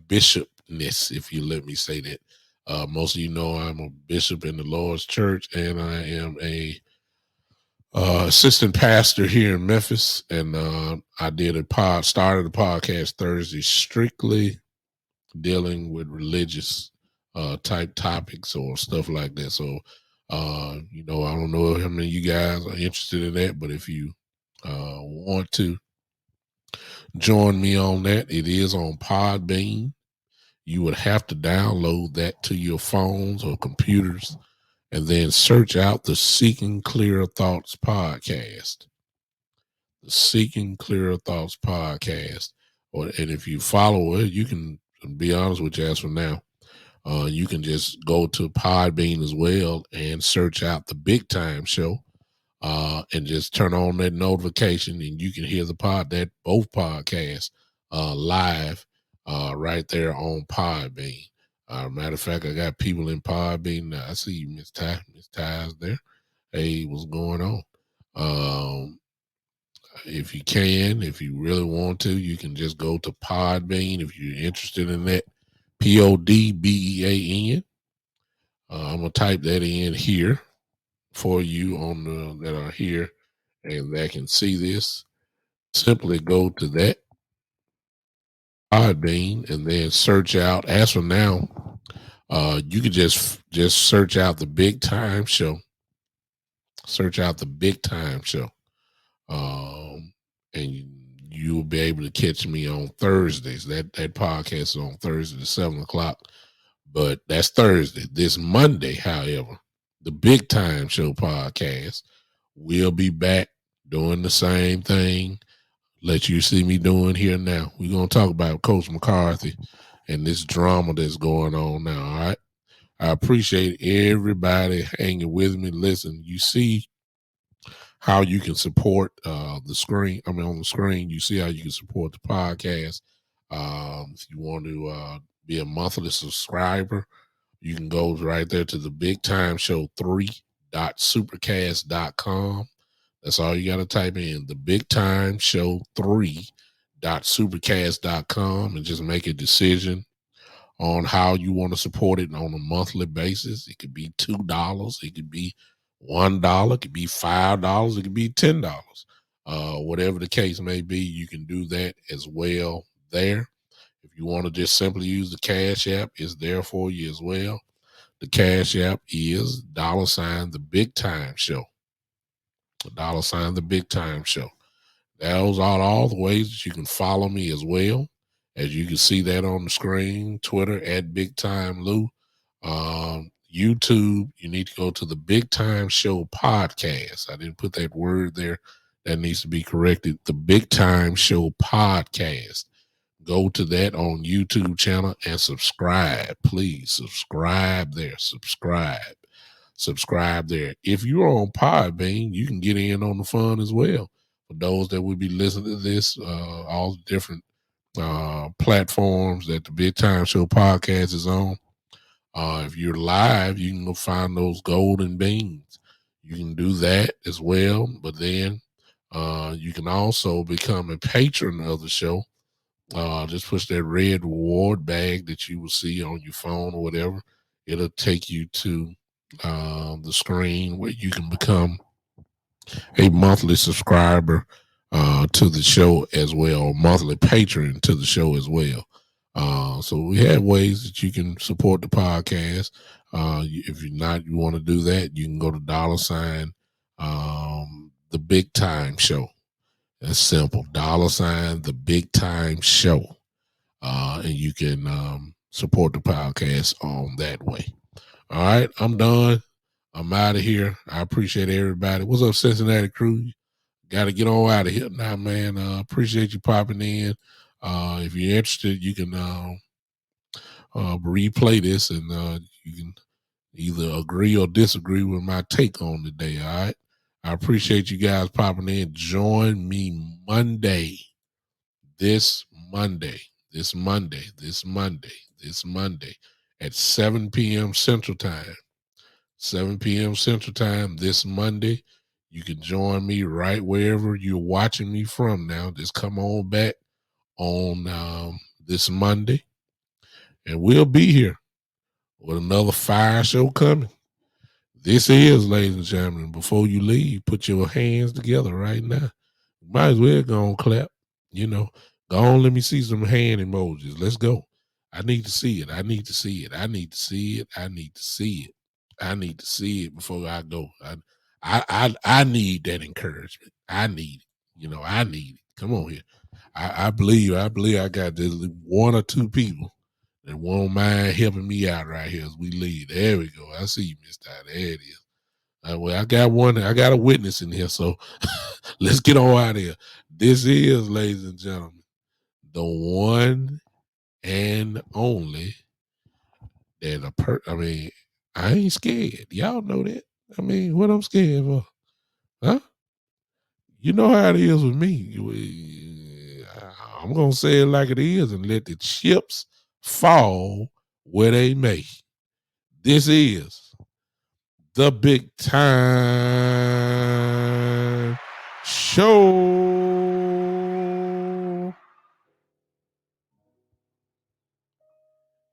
bishopness, if you let me say that. Most of you know I'm a bishop in the Lord's Church, and I am a assistant pastor here in Memphis. And I started a podcast Thursday strictly dealing with religious type topics or stuff like that. So, I don't know how many of you guys are interested in that, but if you want to join me on that, it is on Podbean. You would have to download that to your phones or computers and then search out the Seeking Clear Thoughts podcast. The Seeking Clear Thoughts podcast. And if you follow it, you can be honest with you as for now. You can just go to Podbean as well and search out the Big Time Show, and just turn on that notification, and you can hear both podcasts live right there on Podbean. Matter of fact, I got people in Podbean. I see you, Miss Ty. Miss Ty's there. Hey, what's going on? If you really want to, you can just go to Podbean if you're interested in that. Podbean. I'm gonna type that in here for you that are here and that can see this. Simply go to that Podbean and then search out. As for now, you can just search out the Big Time Show. Search out the Big Time Show, and you'll be able to catch me on Thursdays. That podcast is on Thursday at 7:00. But that's Thursday. This Monday, however, the Big Time Show podcast will be back doing the same thing. Let you see me doing here now. We're going to talk about Coach McCarthy and this drama that's going on now, all right? I appreciate everybody hanging with me. Listen, you see how you can support the screen. I mean, on the screen, you see how you can support the podcast. If you want to be a monthly subscriber, you can go right there to the Big Time Show 3.supercast.com. That's all you got to type in, the Big Time Show 3.supercast.com, and just make a decision on how you want to support it on a monthly basis. It could be $2, it could be $1, it could be $5, it could be $10. Whatever the case may be, you can do that as well there. If you want to just simply use the Cash App, it's there for you as well. The Cash App is $ the Big Time Show. $ the Big Time Show. Those are all the ways that you can follow me as well. As you can see that on the screen, Twitter at Big Time Lou. YouTube, you need to go to the Big Time Show podcast. I didn't put that word there. That needs to be corrected. The Big Time Show podcast. Go to that on YouTube channel and subscribe. Please subscribe there. Subscribe. subscribe there. If you're on Podbean, you can get in on the fun as well. For those that would be listening to this, all the different platforms that the Big Time Show podcast is on. If you're live, you can go find those golden beans. You can do that as well. But then you can also become a patron of the show. Just push that red reward bag that you will see on your phone or whatever. It'll take you to the screen where you can become a monthly subscriber to the show as well, monthly patron to the show as well. So we have ways that you can support the podcast. If you're not, you want to do that, you can go to $, the Big Time Show. That's simple. $, the Big Time Show. And you can support the podcast on that way. All right, I'm done. I'm out of here. I appreciate everybody. What's up, Cincinnati crew? Got to get on out of here now, man. Appreciate you popping in. If you're interested, you can replay this and you can either agree or disagree with my take on the day. All right. I appreciate you guys popping in. Join me this Monday at 7 p.m. Central Time. 7 p.m. Central Time this Monday. You can join me right wherever you're watching me from now. Just come on back on this Monday, and we'll be here with another fire show coming. This is, ladies and gentlemen, before you leave, put your hands together right now. Might as well go on clap. Go on, let me see some hand emojis. Let's go. I need to see it. I need to see it. I need to see it. I need to see it. I need to see it before I go. I need that encouragement. I need it. I need it. Come on here. I believe I got this one or two people that won't mind helping me out right here as we leave. There we go. I see you, Mr. There it is. Well, I got a witness in here, so let's get on out of here. This is, ladies and gentlemen, the one and only that I ain't scared. Y'all know that. What I'm scared for? Huh? You know how it is with me. I'm going to say it like it is and let the chips fall where they may. This is the Big Time Show.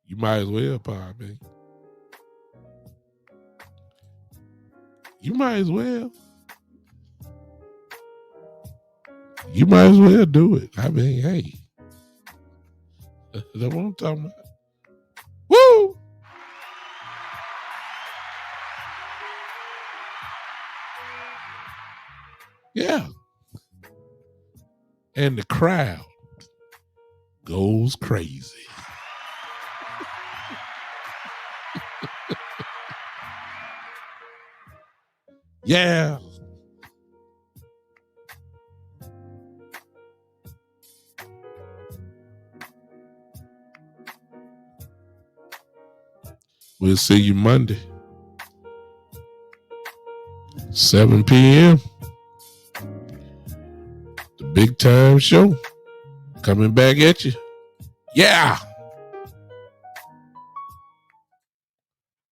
You might as well, Bobby. You might as well. You might as well do it. Hey. That's what I'm talking about. Woo! Yeah. And the crowd goes crazy. Yeah. We'll see you Monday, 7 p.m. The Big Time Show coming back at you. Yeah.